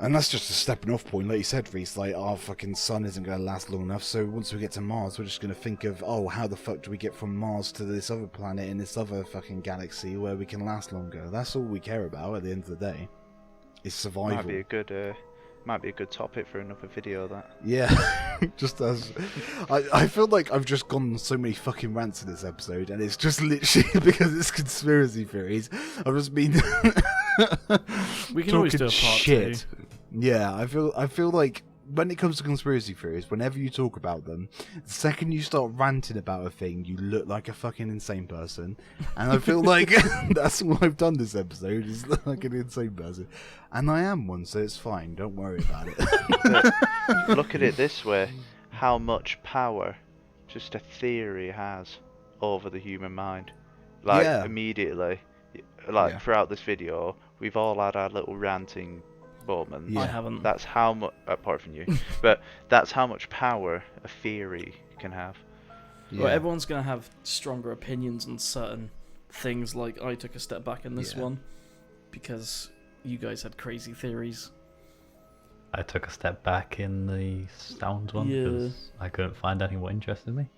And that's just a stepping off point, like you said, Reese. Like, our fucking sun isn't going to last long enough, so once we get to Mars, we're just going to think of, oh, how the fuck do we get from Mars to this other planet in this other fucking galaxy where we can last longer? That's all we care about at the end of the day. Is survival. Might be a good topic for another video. That. Yeah, just as I feel like I've just gone on so many fucking rants in this episode, and it's just literally because it's conspiracy theories. I've just been We can always do a part two. Yeah, I feel like when it comes to conspiracy theories, whenever you talk about them, the second you start ranting about a thing, you look like a fucking insane person. And I feel like that's what I've done this episode, is look like an insane person. And I am one, so it's fine. Don't worry about it. Look at it this way: how much power just a theory has over the human mind. Like immediately, like throughout this video, we've all had our little ranting moments. I haven't. That's how much, apart from you, but that's how much power a theory can have. Well, everyone's going to have stronger opinions on certain things. Like, I took a step back in this one because you guys had crazy theories. I took a step back in the sound one because I couldn't find anyone interested in me.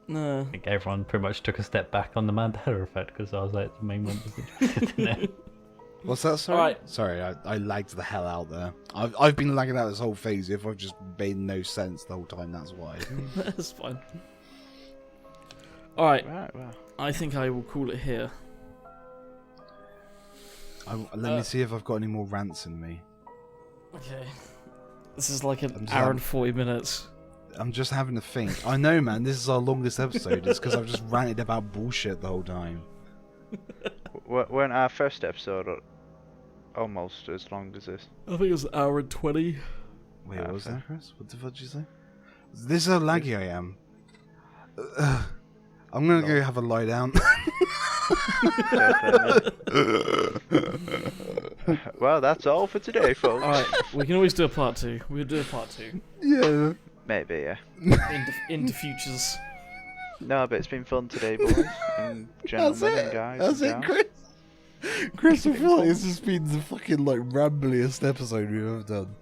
No. I think everyone pretty much took a step back on the Mandela effect because I was like the main one was interested in it. What's that? Sorry, Right. Sorry, I lagged the hell out there. I've been lagging out this whole phase. If I've just made no sense the whole time, that's why. That's fine. Alright, Right, wow. I think I will call it here. Let me see if I've got any more rants in me. Okay. This is like an hour and 40 minutes. I'm just having to think. I know, man. This is our longest episode. It's because I've just ranted about bullshit the whole time. Weren't our first episode almost as long as this? I think it was an hour and 20. Wait, what was that, Chris? What the fuck did you say? This is how laggy I am. I'm gonna go have a lie down. Well, that's all for today, folks. Alright, we can always do a part 2. We'll do a part 2. Yeah. Maybe, yeah. In the futures. No, but it's been fun today, boys and gentlemen and guys. That's it, Chris. Chris, I feel like this has been the fucking like rambliest episode we've ever done.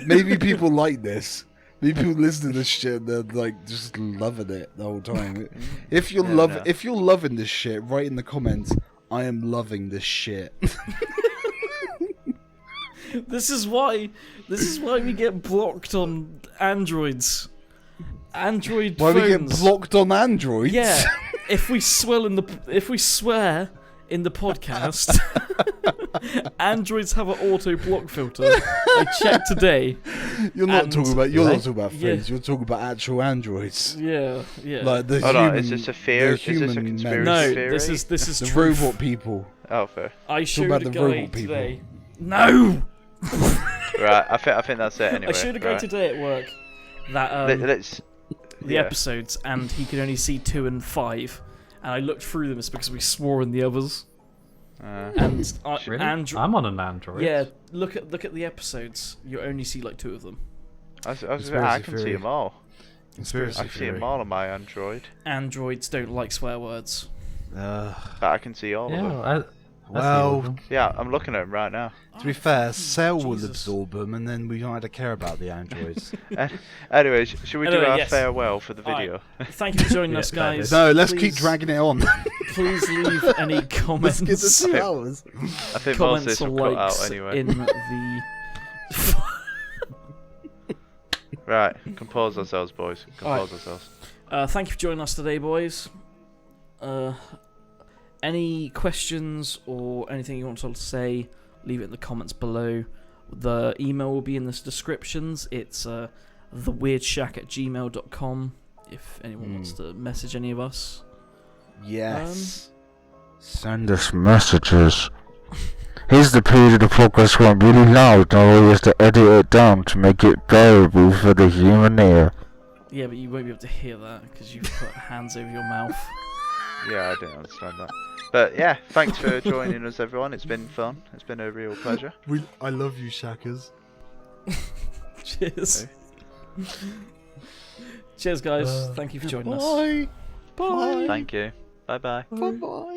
Maybe people like this. Maybe people listen to this shit and they're like just loving it the whole time. If you're loving this shit, write in the comments, I am loving this shit. This is why we get blocked on Androids. Android Why phones. we get blocked on Androids? Yeah. If we swear in the podcast, Androids have an auto block filter. I checked today. You're not talking about phones. Yeah. You're talking about actual androids. Yeah. Like the Hold human. on, is this a fear? Is this a conspiracy No, theory? this is the truth. robot people. Oh, fair. I showed about a the guy robot people. today. No. Right, I think that's it anyway. I showed a guy right. today at work that Let's. the episodes, and he could only see 2 and 5. And I looked through them. It's because we swore in the others. And Really? Android. I'm on an Android. Yeah, look at the episodes. You only see like 2 of them. I can Conspiracy see them all. Conspiracy I can see them all on my Android. Androids don't like swear words. But I can see all of them. Yeah. Well, Yeah, I'm looking at them right now. to be fair, Cell will Jesus. absorb them, and then we don't have to care about the androids. Anyways, should we do Anyway, our yes. farewell for the Alright. video? Thank you for joining us, Yeah, guys. No, let's keep Please- dragging it on. Please leave any comments. Let's get the 2 hours. I think most of this Comments or will cut likes out anyway. in the. Right, compose ourselves, boys. Compose ourselves. Thank you for joining us today, boys. Any questions or anything you want to say, leave it in the comments below. The email will be in the descriptions. It's theweirdShack@gmail.com if anyone wants to message any of us. Yes. Send us messages. Here's the period of the podcast went really loud, now we have to edit it down to make it bearable for the human ear. Yeah, but you won't be able to hear that because you've put hands over your mouth. Yeah, I didn't understand that. But yeah, thanks for joining us, everyone. It's been fun. It's been a real pleasure. I love you, Shackers. Cheers. Cheers, guys. Thank you for joining us. Bye. Bye. Thank you. Bye bye. Bye. Bye.